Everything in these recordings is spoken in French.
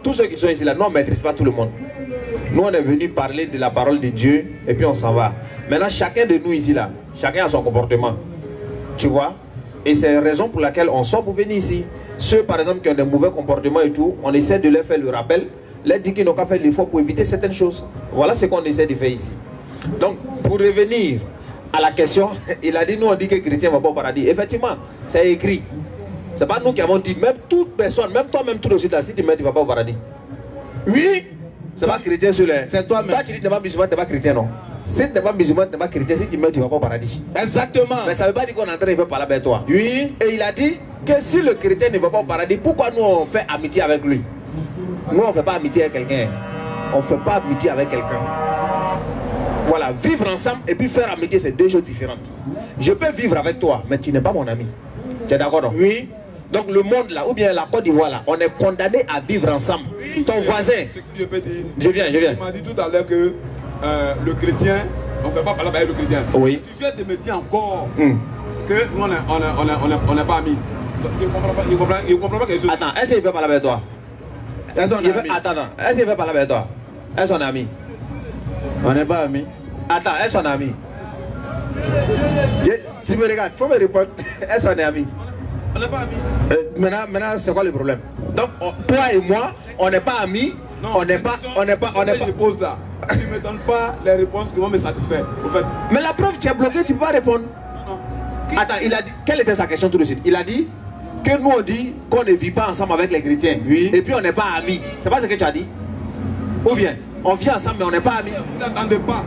Tous ceux qui sont ici là, nous on ne maîtrise pas tout le monde. Nous on est venu parler de la parole de Dieu et puis on s'en va. Maintenant chacun de nous ici là, chacun a son comportement. Tu vois? Et c'est la raison pour laquelle on sort pour venir ici. Ceux par exemple qui ont des mauvais comportements et tout, on essaie de leur faire le rappel, leur dire qu'ils n'ont qu'à faire l'effort pour éviter certaines choses. Voilà ce qu'on essaie de faire ici. Donc pour revenir à la question, il a dit nous on dit que les chrétiens ne vont pas au paradis. Effectivement, c'est écrit. C'est pas nous qui avons dit, même toute personne, même toi-même tout de suite là, si tu mets, tu ne vas pas au paradis. Oui, c'est pas chrétien sur les. C'est toi-même. Toi tu dis que tu n'es pas musulman, tu n'es pas chrétien, non. Si tu n'es pas musulman, tu n'es pas chrétien, si tu mets, tu ne vas pas au paradis. Exactement. Mais ça ne veut pas dire qu'on est en train de faire parler avec toi. Oui. Et il a dit que si le chrétien ne va pas au paradis, pourquoi nous on fait amitié avec lui? Nous on ne fait pas amitié avec quelqu'un. On ne fait pas amitié avec quelqu'un. Voilà, vivre ensemble et puis faire amitié, c'est deux choses différentes. Je peux vivre avec toi, mais tu n'es pas mon ami. Tu es d'accord, non? Oui. Donc le monde là, ou bien la Côte d'Ivoire là, on est condamné à vivre ensemble. Oui, ton voisin. Je peux dire. Je viens. Tu m'as dit tout à l'heure que le chrétien, on ne fait pas parler avec le chrétien. Oui. Tu viens de me dire encore que nous on n'est pas amis. Il ne comprend pas quelque chose. Attends, est-ce qu'il veut parler avec toi? Attends, est-ce qu'il veut parler avec toi? Est-ce qu'on est amis? On n'est pas amis. Attends, est-ce qu'on est amis? Tu me regardes, il faut me répondre. Est-ce qu'on est amis? On n'est pas amis. Maintenant c'est quoi le problème? Donc, toi et moi, on n'est pas amis. Non, on n'est pas. Je pose là. Tu ne me donnes pas les réponses qui vont me satisfaire. En fait. Mais la preuve, tu es bloqué, tu ne peux pas répondre. Non. Attends, il a dit. Quelle était sa question tout de suite? Il a dit que nous on dit qu'on ne vit pas ensemble avec les chrétiens. Oui. Et puis on n'est pas amis. C'est pas ce que tu as dit? Ou bien, on vit ensemble mais on n'est pas amis. Vous n'attendez pas.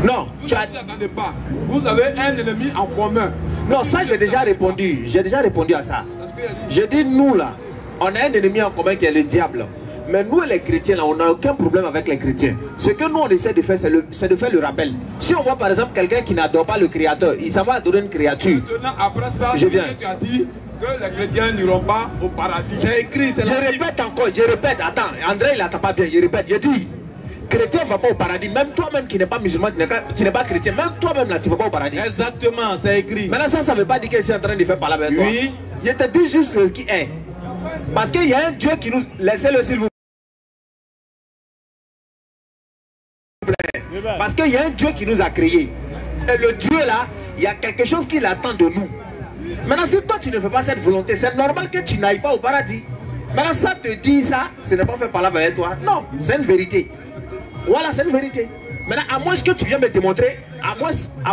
Non, tu n'attendez pas. Vous avez un ennemi en commun. Non, ça j'ai déjà répondu. J'ai déjà répondu à ça. J'ai dit nous là, on a un ennemi en commun qui est le diable. Mais nous les chrétiens là, on n'a aucun problème avec les chrétiens. Ce que nous on essaie de faire, c'est de faire le rappel. Si on voit par exemple quelqu'un qui n'adore pas le créateur, il s'en va adorer une créature. Maintenant après ça, tu as dit que les chrétiens n'iront pas au paradis. C'est écrit, c'est la Bible. Je répète, attends, André il n'attend pas bien, je répète, je dis. Chrétien ne va pas au paradis, même toi-même qui n'es pas musulman, tu n'es pas chrétien, même toi-même là tu ne vas pas au paradis. Exactement, c'est écrit. Maintenant ça ne veut pas dire que je suis en train de faire parler avec toi. Oui. Je te dis juste ce qui est. Parce qu'il y a un Dieu qui nous... Laissez-le s'il vous plaît. Parce qu'il y a un Dieu qui nous a créés. Et le Dieu là, il y a quelque chose qui l'attend de nous. Maintenant si toi tu ne fais pas cette volonté, c'est normal que tu n'ailles pas au paradis. Maintenant ça te dit ça, ce n'est pas fait parler avec toi. Non, c'est une vérité. Voilà, c'est une vérité. Maintenant, à moins que tu viens me démontrer, à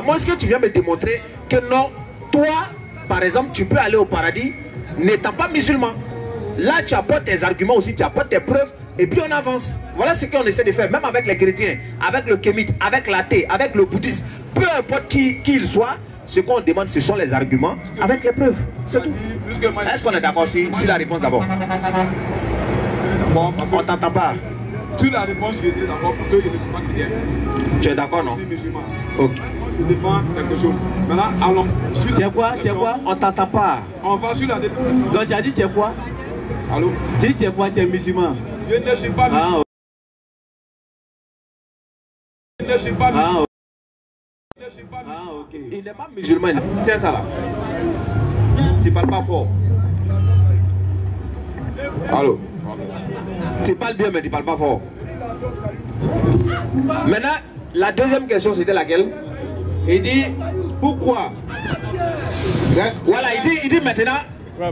moins que tu viens me démontrer que non, toi, par exemple, tu peux aller au paradis n'étant pas musulman. Là, tu apportes tes arguments aussi, tu apportes tes preuves, et puis on avance. Voilà ce qu'on essaie de faire, même avec les chrétiens, avec le kémite, avec l'athée, avec le bouddhiste, peu importe qui il soit, ce qu'on demande, ce sont les arguments avec les preuves. C'est tout. Est-ce qu'on est d'accord sur la réponse d'abord? Bon, on t'entend pas. Tu la réponse, je suis d'accord pour ceux qui ne sont pas chrétiens. Tu es d'accord, non? Je suis musulman. Ok. Je défends quelque chose. Maintenant, allons. Tu es quoi? Tu es quoi? On t'entend pas. On va sur la définition. Donc, tu as dit tu es quoi? Allô? Tu dis tu es quoi? Tu es musulman? Je ne suis pas musulman. Je ne suis pas musulman. Je ne suis pas musulman. Ah, ok. Il n'est pas musulman. Tiens ça là. Tu parles pas fort. Allô? Tu parles bien mais tu parles pas fort. Maintenant, la deuxième question c'était laquelle? Il dit pourquoi? Voilà, il dit maintenant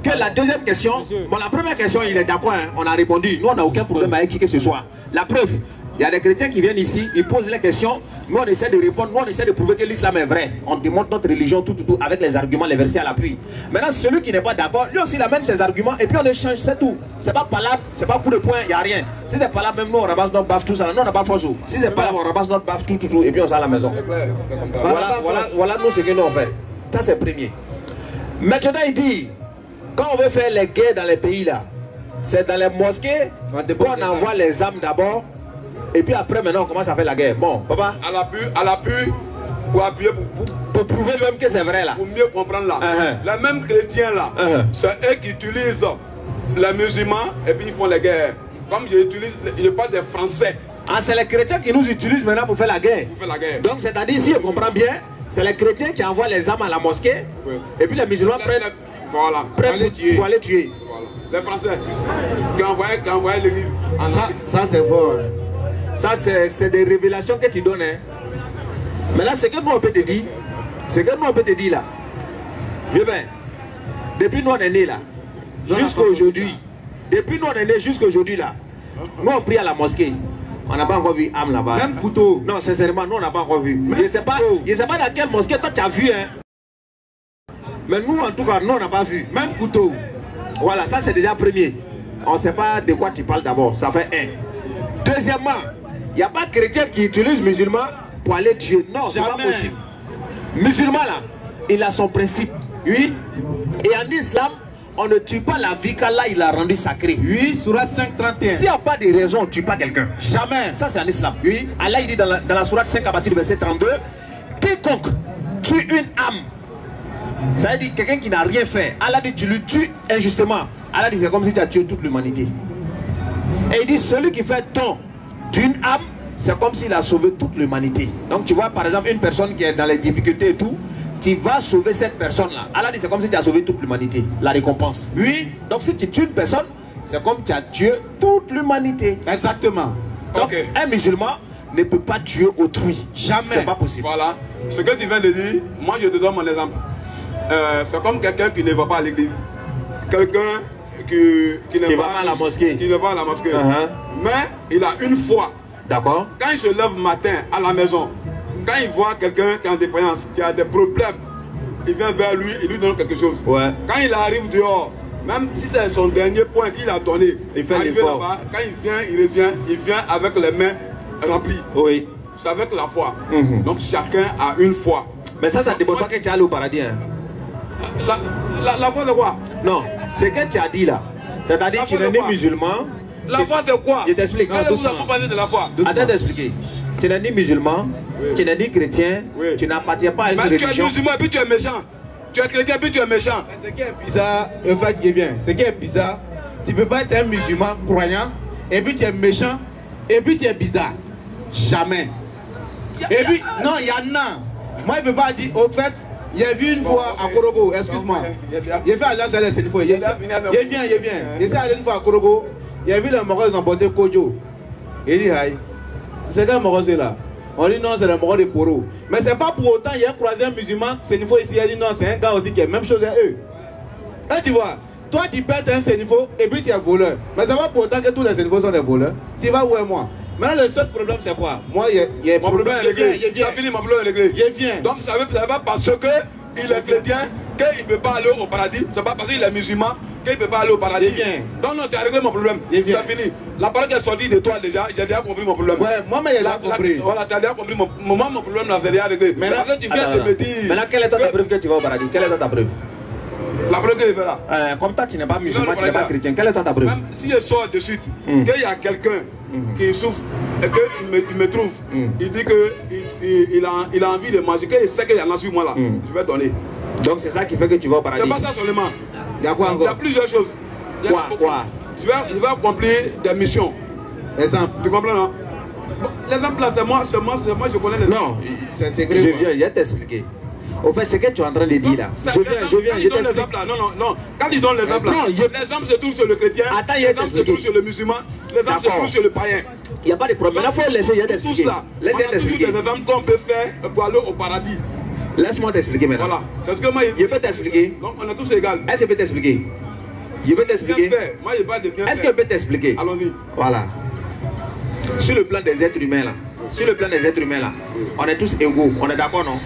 que la deuxième question, bon la première question il est d'accord, hein, on a répondu, nous on n'a aucun problème avec qui que ce soit. La preuve, il y a des chrétiens qui viennent ici, ils posent les questions, nous on essaie de répondre, nous on essaie de prouver que l'islam est vrai. On démontre notre religion tout avec les arguments, les versets à l'appui. Maintenant celui qui n'est pas d'accord, lui aussi il amène ses arguments et puis on échange, c'est tout. C'est pas palabre, c'est pas coup de poing, il n'y a rien. Si c'est palabre, même nous on ramasse notre baffe tout ça, nous on n'a pas force. Si c'est palabre, on ramasse notre baffe tout et puis on s'en à la maison. Voilà nous ce que nous on fait. Ça c'est premier. Maintenant il dit, quand on veut faire les guerres dans les pays là, c'est dans les mosquées qu'on envoie les armes d'abord. Et puis après, maintenant, on commence à faire la guerre. Bon, papa. À l'appui, pour appuyer, pour prouver même que c'est vrai là. Pour mieux comprendre là. Les mêmes chrétiens là, c'est eux qui utilisent les musulmans et puis ils font les guerres. Comme je parle des Français. Ah, c'est les chrétiens qui nous utilisent maintenant pour faire la guerre. Pour faire la guerre. Donc, c'est-à-dire, si on comprend bien, c'est les chrétiens qui envoient les armes à la mosquée. Oui. Et puis les musulmans prennent pour aller tuer. Voilà. Les Français qui envoyaient l'église. Ça c'est fort. Ça, c'est des révélations que tu donnes. Hein. Mais là, ce que nous on peut te dire, là, viens bien, depuis nous on est nés là, jusqu'à aujourd'hui, depuis nous on est nés jusqu'à aujourd'hui là, nous on prie à la mosquée. On n'a pas encore vu âme là-bas. Même couteau. Non, sincèrement, nous on n'a pas encore vu. Je ne sais pas dans quelle mosquée toi tu as vu. Hein. Mais nous en tout cas, nous on n'a pas vu. Même couteau. Voilà, ça c'est déjà premier. On ne sait pas de quoi tu parles d'abord. Ça fait un. Deuxièmement, il n'y a pas de chrétien qui utilise musulman pour aller tuer. Non, c'est pas possible. Musulman là, il a son principe. Oui. Et en islam, on ne tue pas la vie qu'Allah il a rendue sacrée. Oui, Sourate 5:31. S'il n'y a pas de raison, on ne tue pas quelqu'un. Jamais. Ça c'est en islam. Oui. Allah il dit dans la Sourate 5 à partir du verset 32, quiconque tue une âme, ça veut dire quelqu'un qui n'a rien fait. Allah dit tu le tues injustement. Allah dit c'est comme si tu as tué toute l'humanité. Et il dit celui qui fait don d'une âme, c'est comme s'il a sauvé toute l'humanité. Donc tu vois par exemple une personne qui est dans les difficultés et tout, tu vas sauver cette personne-là. Allah dit c'est comme si tu as sauvé toute l'humanité. La récompense. Oui. Donc si tu tues une personne, c'est comme tu as tué toute l'humanité. Exactement. Donc un musulman ne peut pas tuer autrui. Jamais. C'est pas possible. Voilà. Ce que tu viens de dire, moi je te donne mon exemple. C'est comme quelqu'un qui ne va pas à l'église. Quelqu'un qui ne va pas à la mosquée. Qui ne va à la mosquée. Mais il a une foi. D'accord. Quand il se lève matin à la maison, quand il voit quelqu'un qui est en défaillance, qui a des problèmes, il vient vers lui, il lui donne quelque chose. Ouais. Quand il arrive dehors, même si c'est son dernier point qu'il a donné, il fait l'effort. Quand il vient, il vient avec les mains remplies. Oui. C'est avec la foi. Donc chacun a une foi. Mais ça ne dépend pas que tu es allé au paradis. Hein. La foi de quoi? Non, ce que tu as dit là, c'est-à-dire que tu n'es ni musulman. La foi de quoi? Je t'explique. Vous avez parlé de la foi. Attends d'expliquer. Tu n'es ni musulman, tu n'es ni chrétien, tu n'appartiens pas à une religion. Tu es musulman et puis tu es méchant. Tu es chrétien et puis tu es méchant. Ce qui est bizarre, en fait, ce qui est bizarre, tu ne peux pas être un musulman croyant et puis tu es méchant et puis tu es bizarre. Jamais. Et puis, non, il y en a. Moi, je ne peux pas dire, au fait, j'ai vu une fois à Korogo, excuse-moi. J'ai fait agence à la une fois. Je viens. J'ai fait une fois à Korogo. J'ai vu le Maroc emporter Kojo. Il dit, aïe. C'est quel Maroc c'est là? On dit non, c'est le Maroc de Poro. Mais c'est pas pour autant, il y a croisé un musulman, c'est une fois ici, il a dit non, c'est un gars aussi qui est même chose à eux. Là, tu vois, toi tu perds un sénifo et puis tu es voleur. Mais ça va pour autant que tous les sénifos sont des voleurs. Tu vas où est moi? Maintenant, le seul problème, c'est quoi? Moi, il y a mon problème est réglé. Tu as fini, mon problème est réglé. Je viens. Donc, ça veut pas parce qu'il est chrétien qu'il ne peut pas aller au paradis. C'est pas parce qu'il est musulman qu'il ne peut pas aller au paradis. Donc, non, tu as réglé mon problème. C'est fini. La parole qui est sortie de toi déjà, j'ai déjà compris mon problème. Ouais, moi, mais il a compris. Voilà, tu as déjà compris mon problème, là, c'est déjà réglé. Mais là, tu viens de me dire. Maintenant, quelle est ta preuve que tu vas au paradis? Quelle est ta preuve? La preuve que je fais là. Comme toi, tu n'es pas musulman, tu n'es pas chrétien. Quelle est ta preuve? Même si je sors de suite, qu'il y a quelqu'un qui souffre et qu'il me trouve, il dit qu'il a envie de manger, qu'il sait qu'il y en a sur moi là, je vais donner. Donc c'est ça qui fait que tu vas au paradis? C'est pas ça seulement. Il y a quoi encore? Il y a plusieurs choses. Quoi? Je vais accomplir des missions. Exemple. Tu comprends, non? L'exemple là, c'est moi, je connais les. Non, c'est secret. Je vais t'expliquer. Au fait, c'est que tu es en train de dire là. Je viens, je t'explique. Non. Quand il donne l'exemple là, l'exemple se trouve sur le chrétien, l'exemple se trouve sur le musulman, l'exemple se trouve sur le païen. Il n'y a pas de problème. Là, il faut laisser, je t'expliquer. Laisse-moi t'expliquer. On a toujours des exemples qu'on peut faire pour aller au paradis. Laisse-moi t'expliquer maintenant. Voilà. C'est ce que moi, je peux t'expliquer. Donc on est tous égaux. Est-ce que je peux t'expliquer? Je peux t'expliquer. Moi, je parle de bien. Est-ce que je peux t'expliquer? Allons-y. Voilà. Sur le plan des êtres humains là, on est tous égaux. On est d'accord, non?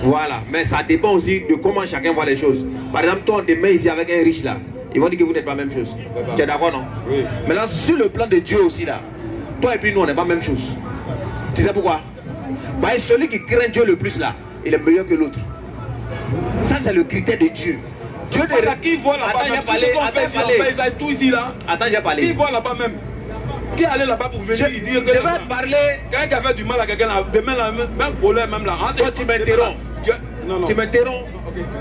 Voilà, mais ça dépend aussi de comment chacun voit les choses. Par exemple, toi, on te met ici avec un riche là. Ils vont dire que vous n'êtes pas la même chose. Tu es d'accord, non? Oui. Maintenant, sur le plan de Dieu aussi là, toi et puis nous, on n'est pas la même chose. Tu sais pourquoi? Bah, celui qui craint Dieu le plus là, il est meilleur que l'autre. Ça, c'est le critère de Dieu. Dieu de... Qui voit là-bas? Attends, tout ici là. Attends, j'ai parlé. Qui voit là-bas même? Qui est allé là-bas pour venir dire que... Je vais te parler... Quelqu'un qui a fait du mal à quelqu'un là, demain là, même voleur, même là... Toi, tu m'interromps. Non. Tu m'interromps.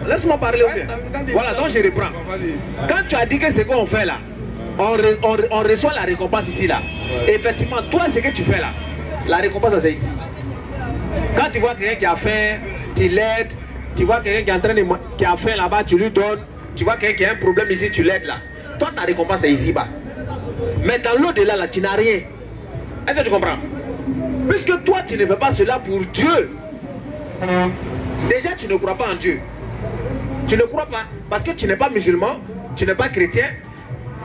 Laisse-moi parler bien. Voilà, donc je reprends. Quand tu as dit que ce qu'on fait là, on reçoit la récompense ici là. Et effectivement, toi, ce que tu fais là, la récompense, c'est ici. Quand tu vois quelqu'un qui a faim, tu l'aides. Tu vois quelqu'un qui est en train de... qui a faim là-bas, tu lui donnes. Tu vois quelqu'un qui a un problème ici, tu l'aides là. toi ta récompense est ici-bas. Mais dans l'au-delà, là, tu n'as rien. Est-ce que tu comprends? Puisque toi, tu ne fais pas cela pour Dieu. Déjà, tu ne crois pas en Dieu. Tu ne crois pas parce que tu n'es pas musulman, tu n'es pas chrétien.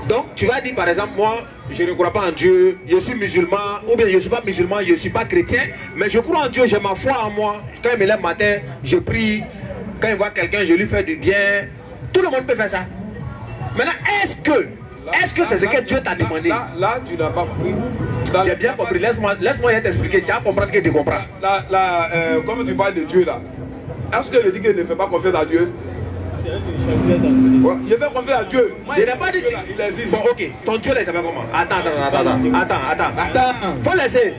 Donc, tu vas dire par exemple, moi, je ne crois pas en Dieu, je suis musulman, ou bien je ne suis pas musulman, je ne suis pas chrétien, mais je crois en Dieu, j'ai ma foi en moi. Quand il me lève le matin, je prie. Quand il voit quelqu'un, je lui fais du bien. Tout le monde peut faire ça. Maintenant, est-ce que c'est ce que Dieu t'a demandé? Là, tu n'as pas compris. J'ai bien compris. Laisse-moi t'expliquer. Tu vas comprendre que tu comprends. Comme tu parles de Dieu là, est-ce que je dis qu'il ne fait pas confiance à Dieu? Il fait confiance à Dieu. Il n'a pas dit. Il existe. Bon, ok. Ton Dieu là, il s'appelle comment? Attends. Faut laisser.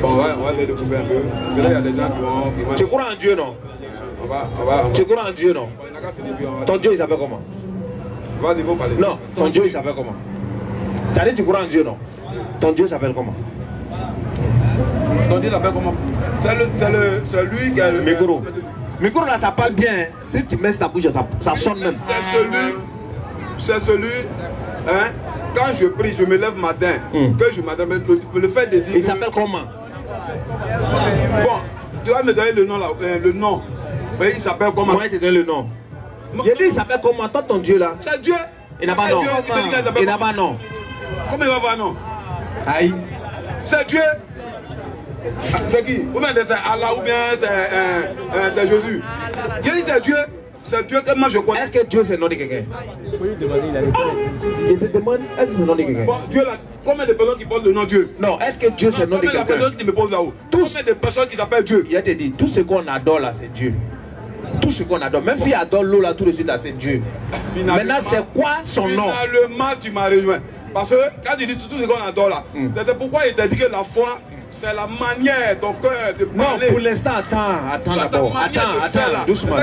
Bon, ouais, on va les découvrir un peu. Mais là, il y a des gens qui vont. Tu crois en Dieu, non? Tu crois en Dieu, non? Ton Dieu, il s'appelle comment? Non, ton Dieu, il s'appelle comment? Tu as dit tu crois en Dieu, non? Ton Dieu s'appelle comment? Ton Dieu s'appelle comment? C'est lui qui a le micro. Micro là, ça parle bien. Si tu mets ta bouche, ça sonne même. C'est celui, hein, quand je prie, je me lève matin, que je m'adresse, le fait de dire... Il s'appelle comment? Bon, tu vas me donner le nom là, le nom. Oui, il s'appelle comment? Moi, je te donne le nom. Il dit il s'appelle comment? Toi, ton Dieu là? C'est Dieu. Il n'a pas non. Il n'a pas non. Comment il va avoir non? Aïe. C'est Dieu. C'est qui? Ou bien c'est Allah ou bien c'est Jésus. Il dit c'est Dieu. C'est Dieu que moi je connais. Est-ce que Dieu c'est le nom de quelqu'un? Je te demande, est-ce que c'est le nom de quelqu'un? Bon, Dieu là, combien de personnes qui portent le nom Dieu? Non, est-ce que Dieu c'est le nom de quelqu'un? Combien de personnes qui me posent là-haut? Tous des personnes qui s'appellent Dieu. Il te dit, tout ce qu'on adore là c'est Dieu. Tout ce qu'on adore, même s'il adore l'eau là tout de suite là c'est Dieu. Maintenant c'est quoi son nom? Finalement tu m'as rejoint. Parce que quand tu dis tout ce qu'on adore là, c'est pourquoi il t'a dit que la foi c'est la manière, ton cœur de parler. Non, pour l'instant, attends d'abord. Attends, doucement.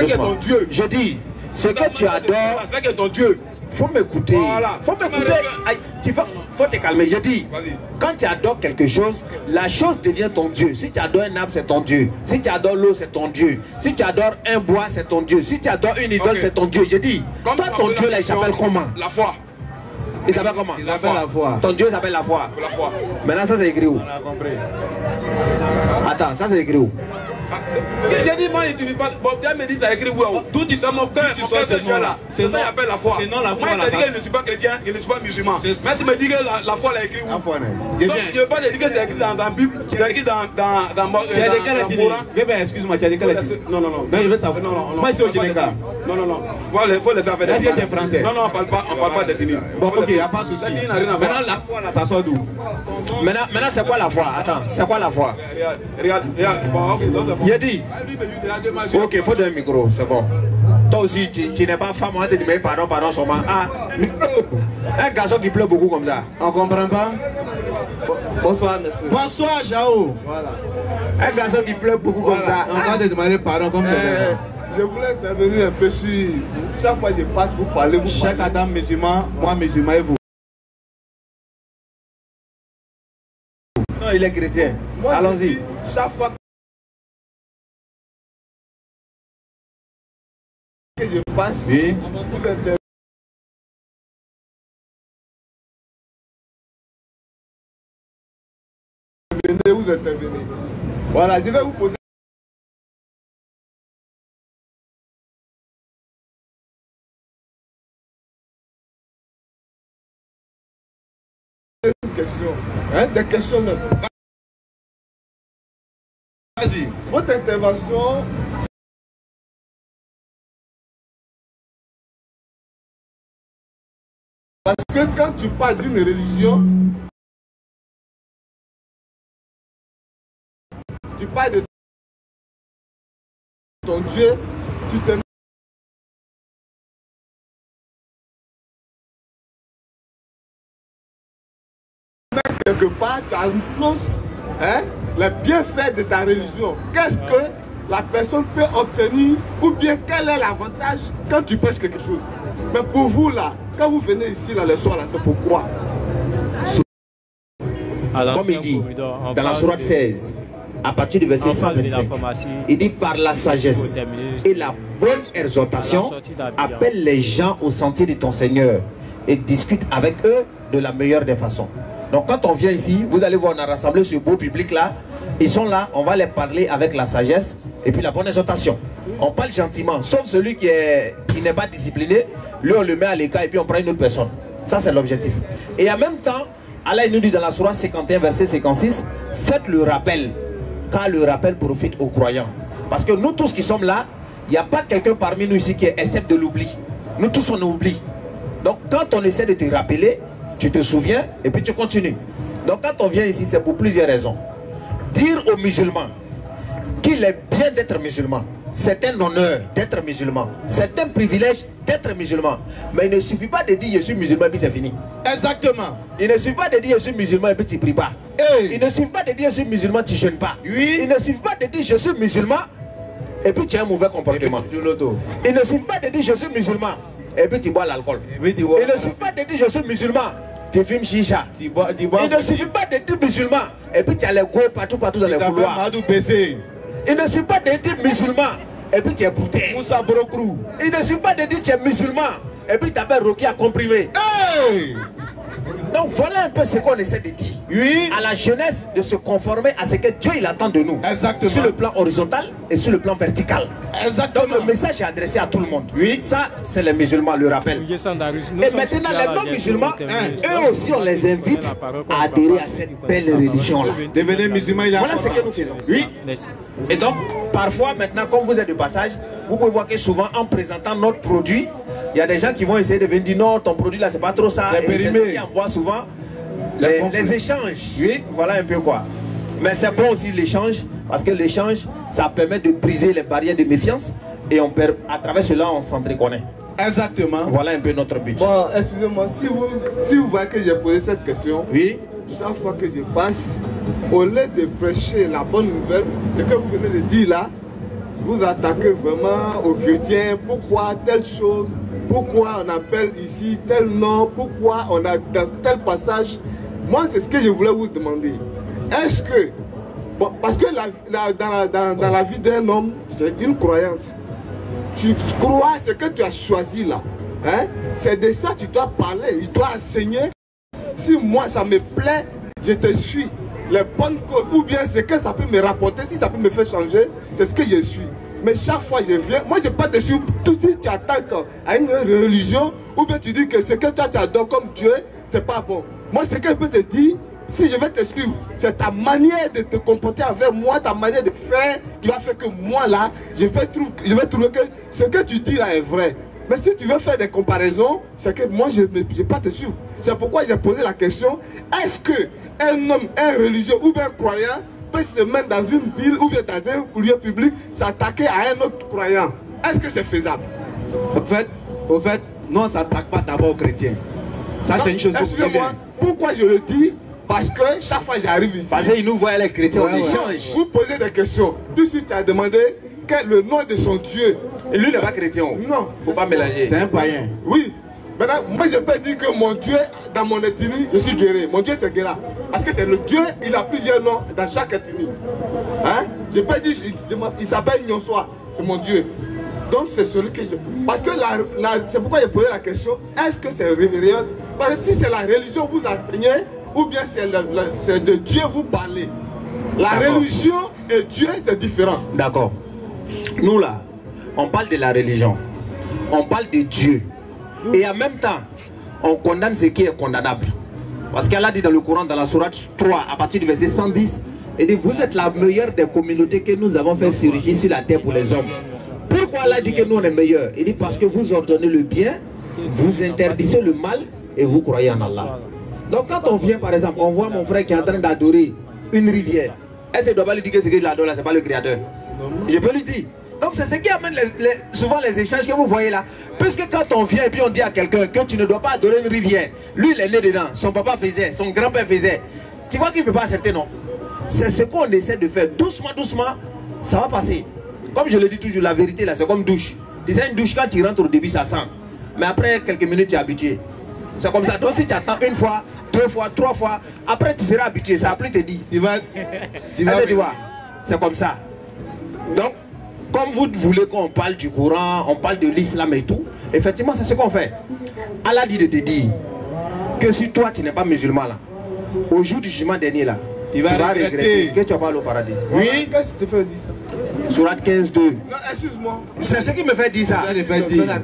Je dis, ce que tu adores, c'est que ton Dieu. Faut m'écouter. Voilà. Faut m'écouter. Faut te calmer. Je dis, quand tu adores quelque chose, la chose devient ton Dieu. Si tu adores un arbre, c'est ton Dieu. Si tu adores l'eau, c'est ton Dieu. Si tu adores un bois, c'est ton Dieu. Si tu adores une idole, c'est ton Dieu. Je dis, toi, ton Dieu là, il s'appelle comment? La foi. Il s'appelle comment? Il s'appelle la foi. Ton Dieu s'appelle la foi. La foi. Maintenant, ça c'est écrit où? On a compris. Attends, ça c'est écrit où? J'ai dit, moi, tu dis pas. Bon, tu me dis, ça écrit où? Tout dit, c'est mon cœur, là. C'est ça, il appelle la foi. C'est non la foi. Moi, il t'a dit que je ne suis pas chrétien, je ne suis pas musulman. Mais tu me dis que la foi, elle est écrite où? La foi, je ne veux pas te dire que c'est écrit dans la Bible, c'est écrit dans le Coran. Excuse-moi, tu as dit quelle est? Non. Mais je veux savoir. Non. Moi, ici au Sénégal. Non. Il faut les faire faire des Est-ce que tu es français? Non, on ne parle pas d'ethnie. Bon, ok, il n'y a pas de souci. Maintenant, la foi, là, ça sort d'où? Maintenant, c'est quoi la foi? Attends, c'est quoi la foi? Regarde. Il a dit. Ok, il faut donner un micro, c'est bon. Toi aussi, tu n'es pas femme, on te dit mais pardon, seulement. Ah, un garçon qui pleure beaucoup comme ça. On comprend pas? Bonsoir, monsieur. Bonsoir, Jao. Voilà. Un garçon qui pleure beaucoup comme ça. On va te demander pardon comme ça. Je voulais intervenir un peu sur... Chaque fois que je passe, vous parlez, Chaque Adam musulman, moi musulman et vous. Non, il est chrétien. Allons-y. Chaque fois que je passe, oui. Vous intervenez. Voilà, je vais vous poser une question. Des questions même. Vas-y. Votre intervention. Parce que quand tu parles d'une religion, tu parles de ton Dieu, tu te mets quelque part, tu annonces les bienfaits de ta religion. Qu'est-ce que la personne peut obtenir ou bien quel est l'avantage quand tu prêches quelque chose? Mais pour vous là, quand vous venez ici là, le soir là, c'est pourquoi? Comme il dit dans la sourate 16, à partir du verset 125. Il dit par la sagesse et la bonne exhortation, appelle les gens au sentier de ton Seigneur et discute avec eux de la meilleure des façons. Donc quand on vient ici, vous allez voir, on a rassemblé ce beau public là. Ils sont là, on va les parler avec la sagesse et puis la bonne exhortation. On parle gentiment, sauf celui qui n'est pas discipliné, lui on le met à l'écart et puis on prend une autre personne. Ça c'est l'objectif. Et en même temps, Allah nous dit dans la sourate 51 verset 56, faites le rappel, car le rappel profite aux croyants. Parce que nous tous qui sommes là, il n'y a pas quelqu'un parmi nous ici qui est excepté de l'oubli. Nous tous on oublie. Donc quand on essaie de te rappeler, tu te souviens et puis tu continues. Donc quand on vient ici, c'est pour plusieurs raisons. Dire aux musulmans qu'il est bien d'être musulman, c'est un honneur d'être musulman, c'est un privilège d'être musulman. Mais il ne suffit pas de dire je suis musulman et puis c'est fini. Exactement. Il ne suffit pas de dire je suis musulman et puis tu ne pries pas. Il ne suffit pas de dire je suis musulman, tu ne jeûnes pas. Oui. Il ne suffit pas de dire je suis musulman et puis tu as un mauvais comportement. Il ne suffit pas de dire je suis musulman et puis tu bois l'alcool. Il ne suffit pas de dire je suis musulman, tu fumes chicha. Il ne suffit pas de dire musulman et puis tu as les go partout dans les couloirs. Il ne suffit pas de dire musulman et puis tu es bouté. Il ne suffit pas de dire tu es musulman et puis tu appelles Rocky à comprimer. Donc voilà un peu ce qu'on essaie de dire. Oui. À la jeunesse de se conformer à ce que Dieu il attend de nous. Exactement. Sur le plan horizontal et sur le plan vertical. Exactement. Donc le message est adressé à tout le monde. Oui. Ça c'est les musulmans, le rappel. Et maintenant les non-musulmans, eux aussi on les invite à adhérer à cette belle religion-là. Devenez musulmans, voilà ce que nous faisons. Oui. Et donc parfois maintenant comme vous êtes de passage, vous pouvez voir que souvent en présentant notre produit, il y a des gens qui vont essayer de venir dire non, ton produit là c'est pas trop ça. Et c'est ce qui envoie souvent les échanges. Oui. Voilà un peu quoi. Mais c'est bon aussi l'échange, parce que l'échange, ça permet de briser les barrières de méfiance et à travers cela on s'entreconnaît. Exactement. Voilà un peu notre but. Bon, excusez-moi, si vous voyez que j'ai posé cette question, oui, chaque fois que je passe, au lieu de prêcher la bonne nouvelle, ce que vous venez de dire là, vous attaquez vraiment aux chrétiens, pourquoi telle chose, pourquoi on appelle ici tel nom, pourquoi on a dans tel passage. Moi, c'est ce que je voulais vous demander. Est-ce que, bon, parce que dans la vie d'un homme, c'est une croyance. Tu crois ce que tu as choisi là. Hein? C'est de ça que tu dois parler, tu dois enseigner. Si moi ça me plaît, je te suis. Les bonnes causes, ou bien ce que ça peut me rapporter, si ça peut me faire changer, c'est ce que je suis. Mais chaque fois je viens, moi je ne pas te suivre. Tout si tu attaques à une religion, ou bien tu dis que ce que toi tu adores comme Dieu, c'est pas bon. Moi ce que je peux te dire, si je vais te suivre, c'est ta manière de te comporter avec moi, ta manière de faire, qui va faire que moi là, je vais trouver que ce que tu dis là est vrai. Mais si tu veux faire des comparaisons, c'est que moi je ne vais pas te suivre. C'est pourquoi j'ai posé la question, est-ce qu'un homme, un religieux ou bien un croyant peut se mettre dans une ville ou bien dans un lieu public, s'attaquer à un autre croyant? Est-ce que c'est faisable? Au fait, nous on ne s'attaque pas d'abord aux chrétiens. Ça c'est une chose. Excusez-moi, pourquoi je le dis? Parce que chaque fois j'arrive ici, parce qu'ils nous voient les chrétiens, on échange. Vous posez des questions. Tout de suite tu as demandé quel est le nom de son Dieu. Et lui n'est pas chrétien. Non. Il ne faut pas mélanger. C'est un païen. Oui. Maintenant, moi je peux dire que mon Dieu, dans mon ethnie, je suis guéri. Mon Dieu c'est Guéla. Parce que c'est le Dieu, il a plusieurs noms dans chaque ethnie. Hein? Je peux dire, il s'appelle Nyonsoi. C'est mon Dieu. Donc c'est celui que je... Parce que c'est pourquoi j'ai posé la question, est-ce que c'est réel? Parce que si c'est la religion vous enseignez, ou bien c'est de Dieu vous parlez. La religion et Dieu c'est différent. D'accord. Nous là, on parle de la religion. On parle de Dieu. Et en même temps, on condamne ce qui est condamnable. Parce qu'Allah dit dans le Coran, dans la sourate 3, à partir du verset 110, il dit, vous êtes la meilleure des communautés que nous avons fait surgir sur la terre pour les hommes. Pourquoi Allah dit que nous on est meilleurs? Il dit parce que vous ordonnez le bien, vous interdisez le mal et vous croyez en Allah. Donc quand on vient par exemple, on voit mon frère qui est en train d'adorer une rivière. Est-ce qu'il ne doit pas lui dire que ce qu'il adore là, ce n'est pas le créateur? Je peux lui dire. Donc c'est ce qui amène souvent les échanges que vous voyez là. Puisque quand on vient et puis on dit à quelqu'un que tu ne dois pas adorer une rivière, lui il est né dedans, son papa faisait, son grand-père faisait. Tu vois qu'il ne peut pas accepter, non? C'est ce qu'on essaie de faire. Doucement, doucement, ça va passer. Comme je le dis toujours, la vérité là, c'est comme douche. Tu sais, une douche, quand tu rentres au début, ça sent. Mais après quelques minutes, tu es habitué. C'est comme ça. Donc si tu attends une fois, deux fois, trois fois, après tu seras habitué. Ça va plus te dire. Tu vois. C'est comme ça. Donc, comme vous voulez qu'on parle du Coran, on parle de l'islam et tout, effectivement, c'est ce qu'on fait. Allah dit de te dire que si toi, tu n'es pas musulman là, au jour du jugement dernier là, tu vas regretter que tu vas pas aller au paradis. Oui, qu'est-ce que tu fais dire ça? Sourate 15:2. Non, excuse-moi. C'est ce qui me fait dire ça.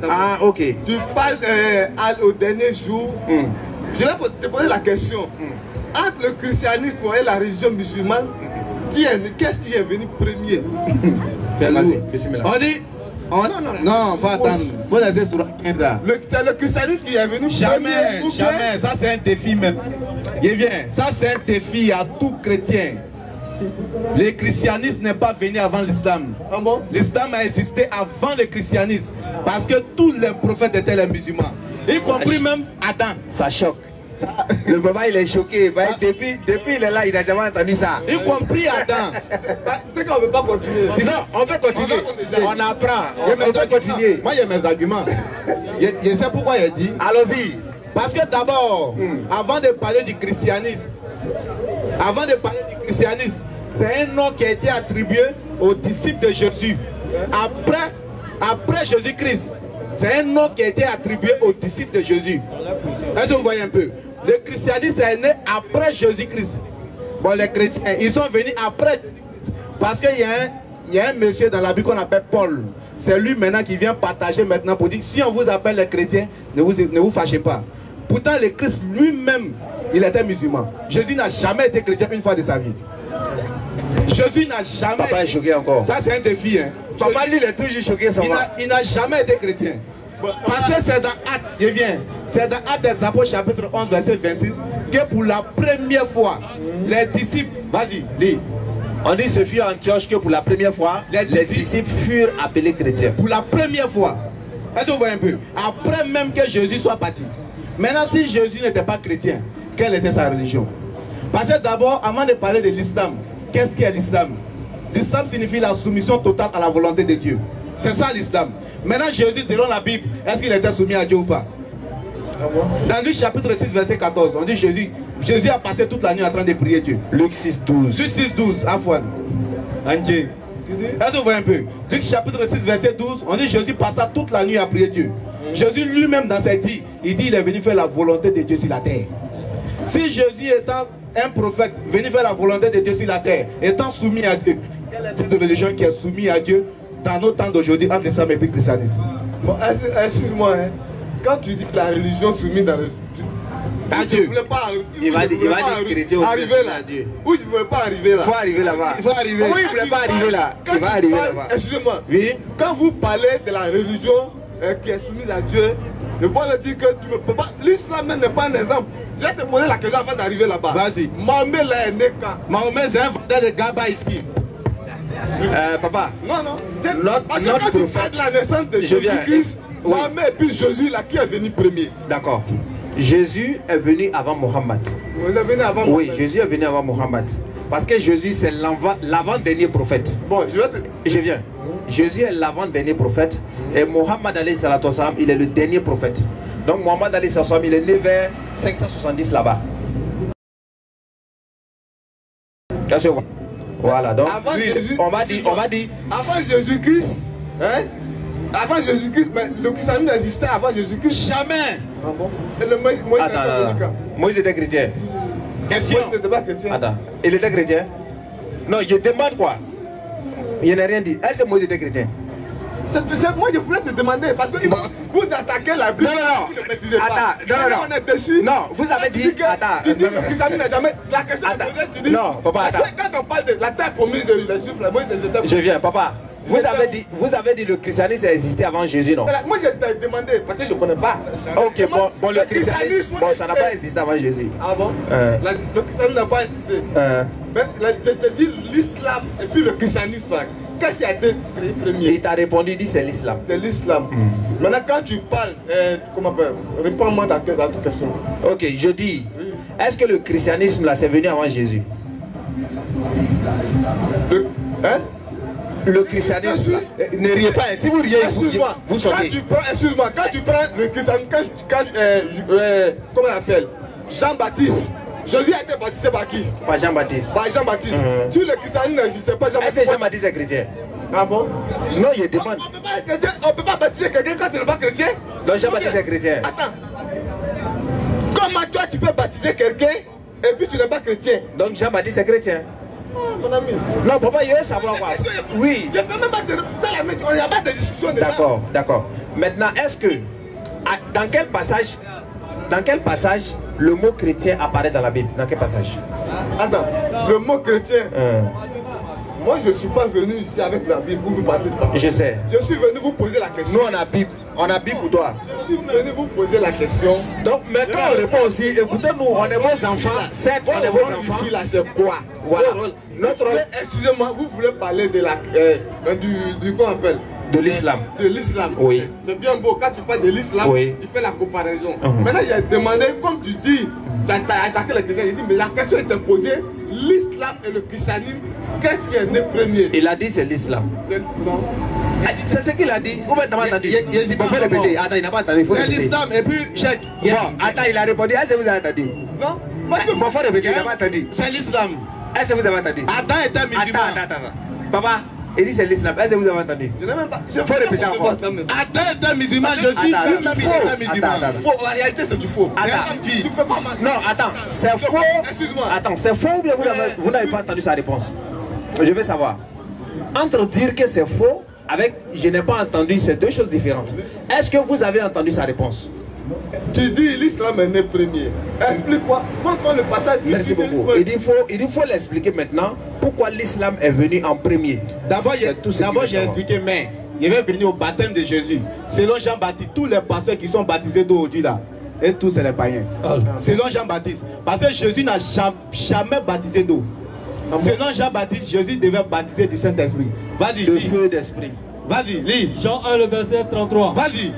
Ah, ok. Tu parles au dernier jour. Je vais te poser la question. Entre le christianisme et la religion musulmane, qu'est-ce qui est venu premier? On dit. Non, faut attendre. Faut laisser sur la 15. C'est le christianisme qui est venu premier. Jamais. Ça, c'est un défi même. Il vient. Ça, c'est un défi à tout chrétien. Le christianisme n'est pas venu avant l'islam. Ah bon? L'islam a existé avant le christianisme. Parce que tous les prophètes étaient les musulmans. Y compris même Adam. Ça choque. Le papa il est choqué. Depuis il est là, il n'a jamais entendu ça. Y compris Adam. C'est qu'on ne veut pas continuer. Non, on peut continuer. On apprend. On peut continuer. Moi, j'ai mes arguments. Je sais pourquoi il a dit. Allons-y. Parce que d'abord, avant de parler du christianisme, c'est un nom qui a été attribué aux disciples de Jésus. Après Jésus-Christ, c'est un nom qui a été attribué aux disciples de Jésus. Est-ce que vous voyez un peu? Le christianisme est né après Jésus-Christ. Bon, les chrétiens, ils sont venus après. Parce qu'il y a un monsieur dans la Bible qu'on appelle Paul. C'est lui maintenant qui vient partager maintenant pour dire, si on vous appelle les chrétiens, ne vous fâchez pas. Pourtant, le Christ lui-même, il était musulman. Jésus n'a jamais été chrétien une fois de sa vie. Jésus n'a jamais... Papa est choqué encore. Ça, c'est un défi. Hein. Papa, lui, il est toujours choqué. Il n'a jamais été chrétien. Parce que c'est dans Actes, je viens. C'est dans Actes des Apôtres, chapitre 11, verset 26, que pour la première fois, les disciples... Vas-y, lis. On dit ce fut en Antioche que pour la première fois, les disciples furent appelés chrétiens. Pour la première fois. Est-ce que vous voyez un peu? Après même que Jésus soit parti. Maintenant, si Jésus n'était pas chrétien, quelle était sa religion? Parce que d'abord, avant de parler de l'islam, qu'est-ce qu'est l'islam? L'islam signifie la soumission totale à la volonté de Dieu. C'est ça l'islam. Maintenant, Jésus, selon la Bible, est-ce qu'il était soumis à Dieu ou pas? Dans Luc chapitre 6, verset 14, on dit Jésus a passé toute la nuit en train de prier Dieu. Luc 6, 12. Luc 6, 12, Afouane. Est-ce que vous voyez un peu? Luc chapitre 6, verset 12, on dit Jésus passa toute la nuit à prier Dieu. Jésus lui-même dans ses dits, il dit il est venu faire la volonté de Dieu sur la terre. Si Jésus étant un prophète, venu faire la volonté de Dieu sur la terre, étant soumis à Dieu, quelle est cette religion qui est soumise à Dieu dans nos temps d'aujourd'hui entre l'islam et le christianisme? Bon, excuse-moi, hein. Quand tu dis que la religion soumise dans le... Je ne voulais pas arriver là. Où je ne voulais pas arriver là. Il faut arriver là-bas. Il faut arriver. Oui, il ne voulait pas arriver là. Il va arriver là-bas. Excusez-moi. Oui. Quand vous parlez de la religion qui est soumise à Dieu, je vois le dire que tu ne peux pas. L'islam n'est pas un exemple. Je vais te poser la question avant d'arriver là-bas. Vas-y. Mahomet là est né quand? Mahomet c'est un vendeur de gaba ici. Papa. Non. Notre quand tu parles de la naissance de Jésus-Christ, Mahomet et puis Jésus là, qui est venu premier? D'accord. Jésus est venu avant Mohammed. Il est venu avant Mohammed. Oui, Jésus est venu avant Mohammed. Parce que Jésus, c'est l'avant-dernier prophète. Bon, je viens. Jésus est l'avant-dernier prophète. Et Mohammed, il est le dernier prophète. Donc, Mohammed, il est né vers 570 là-bas. Voilà, donc, avant Jésus, on va dire. Avant Jésus-Christ, hein? Avant Jésus-Christ, mais le christianisme existait avant Jésus-Christ. Jamais. Ah bon? Et le Moïse était chrétien. Moïse était chrétien. Question. Moïse n'était pas chrétien. Attends, il était chrétien? Non, je demande quoi? Il n'a rien dit. Est-ce que Moïse était chrétien? Moi je voulais te demander parce que vous attaquez la Bible. Non. Vous ne maîtrisez pas. Attends, non. On est dessus. Non, vous avez dit. Attends. Tu dis que le christianisme n'a jamais. La question est posée, tu dis. Non, papa, attends. Parce que quand on parle de la terre promise de Juifs, Moïse n'était pas. Je viens, papa. Vous avez dit le christianisme a existé avant Jésus, non? Moi je t'ai demandé parce que je ne connais pas. Ok, bon, le christianisme, ça n'a pas existé avant Jésus. Ah bon? Le christianisme n'a pas existé. Mais je te dis l'islam et puis le christianisme. Qu'est-ce qui a été créé premier? Il t'a répondu, il dit c'est l'islam. C'est l'islam. Maintenant quand tu parles, comment faire? Réponds-moi dans ta question. Ok, je dis, est-ce que le christianisme là c'est venu avant Jésus? Le christianisme, ne riez pas, si vous riez, vous sautez. Excuse-moi, quand tu prends le christianisme, comment on appelle? Jean-Baptiste, Jésus a été baptisé par qui? Par Jean-Baptiste. Par Jean-Baptiste. Sur le christianisme n'existait pas Jean-Baptiste. Est-ce que Jean-Baptiste est chrétien? Ah bon? Non, il demande. On ne peut pas baptiser quelqu'un quand il n'est pas chrétien. Donc Jean-Baptiste est chrétien. Attends. Comment toi tu peux baptiser quelqu'un et puis tu n'es pas chrétien? Donc Jean-Baptiste est chrétien. Mon ami. Non, papa, il veut savoir quoi. Oui. Je peux même pas te... Il n'y a pas de discussion déjà. D'accord, d'accord. Maintenant, est-ce que, dans quel passage le mot chrétien apparaît dans la Bible? Dans quel passage? Attends, le mot chrétien. Moi, je ne suis pas venu ici avec la Bible pour vous parler de passage. Je sais. Je suis venu vous poser la question. Nous, on a Bible pour toi. Je suis venu vous poser la question. Donc, mais quand on répond aussi, écoutez-nous, on est vos enfants. Certes, on est vos enfants. Ici, là, c'est quoi? Voilà. Notre rôle. Excusez-moi, vous voulez parler de la, du qu'on appelle? De l'islam. De l'islam. Oui. C'est bien beau, quand tu parles de l'islam, oui, tu fais la comparaison. Maintenant, il a demandé, comme tu dis, tu as attaqué les chrétiens, il dit, mais la question est posée, l'islam et le christianisme, qu'est-ce qui est né premier? Il a dit c'est l'islam. Non. C'est ce qu'il a dit. Ou maintenant, il faut répéter. Attends, il n'a pas entendu. C'est l'islam, et puis, chèque. Bon, attends, il a répondu. Est-ce que vous avez entendu? Non. Il faut répéter, il n'a pas entendu. C'est l'islam. Est-ce que vous avez entendu? Adam était musulman. Attends. Papa, il dit c'est l'islam. Est-ce que vous avez entendu? Je n'ai même pas. Il faut répéter encore. Adam était musulman, je suis faux. En réalité, c'est du faux. Tu peux pas. Non, attends, c'est faux. Excuse-moi. Attends, c'est faux ou bien vous n'avez pas entendu sa réponse? Je veux savoir. Entre dire que c'est faux avec je n'ai pas entendu, c'est deux choses différentes. Est-ce que vous avez entendu sa réponse? Tu dis l'islam est né premier. Explique-moi. Prends le passage. Merci beaucoup. Il faut l'expliquer maintenant pourquoi l'islam est venu en premier. D'abord, j'ai expliqué, mais il va venir au baptême de Jésus. Selon Jean-Baptiste, tous les pasteurs qui sont baptisés d'eau aujourd'hui là, et tous c'est les païens. Selon Jean-Baptiste. Parce que Jésus n'a jamais baptisé d'eau. Selon Jean-Baptiste, Jésus devait baptiser du Saint-Esprit. Vas-y, de feu d'esprit. Vas-y, lis. Jean 1, le verset 33. Vas-y.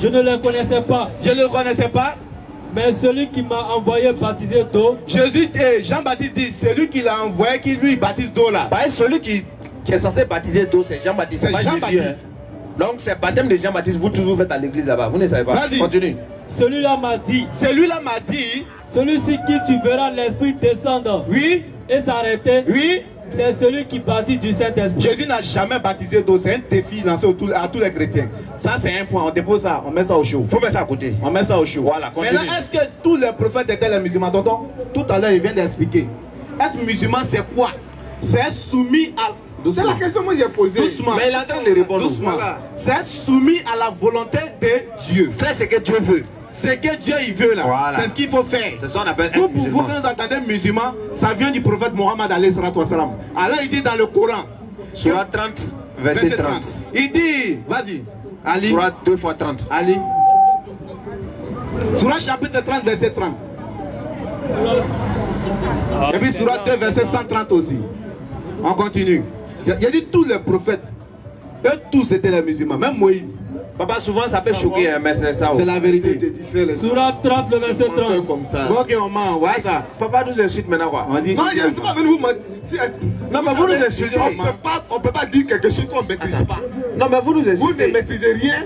Je ne le connaissais pas. Je ne le connaissais pas. Mais celui qui m'a envoyé baptiser d'eau. Jésus et Jean-Baptiste dit, celui qui l'a envoyé, qui lui baptise d'eau là. Bah, celui qui est censé baptiser d'eau, c'est Jean-Baptiste. C'est Jean-Baptiste. Donc c'est baptême de Jean-Baptiste, vous toujours faites à l'église là-bas. Vous ne savez pas. Vas-y. Continue. Celui-là m'a dit. Celui-là m'a dit. Celui-ci qui tu verras l'esprit descendre. Oui. Et s'arrêter. Oui. C'est celui qui baptise du Saint-Esprit. Jésus n'a jamais baptisé d'eau. C'est un défi lancé à tous les chrétiens. Ça, c'est un point. On dépose ça, on met ça au chaud. Faut mettre ça à côté. On met ça au chaud. Voilà, continue. Maintenant, est-ce que tous les prophètes étaient les musulmans? Tonton, tout à l'heure, il vient d'expliquer. Être musulman, c'est quoi? C'est soumis à... C'est la question que j'ai posée. Doucement. Mais il est en train de répondre. Doucement. Voilà. C'est soumis à la volonté de Dieu. Fais ce que Dieu veut. Ce que Dieu il veut là, voilà. C'est ce qu'il faut faire. C'est ça qu'on appelle vous, quand vous entendez musulman, ça vient du prophète Mohammed alayhi salatu wassalam. Allah il dit dans le Coran, Surah 30, verset 30. Il dit, vas-y, Ali. Surah 2 fois 30. Ali. Surah chapitre 30, verset 30. Et puis Surah 2, verset 130 aussi. On continue. Il a dit tous les prophètes, eux tous étaient les musulmans, même Moïse. Papa, souvent ça peut choquer, mais c'est ça. C'est la vérité. Surah 30, le verset 30. Comme ça. Ok, on ment, ouais ça. Papa nous insulte maintenant quoi. On dit non, je ne suis pas venu vous mentir. Non, mais vous nous insultez. On ne peut pas dire quelque chose qu'on ne maîtrise pas. Non, mais vous nous insultez. Vous ne maîtrisez rien.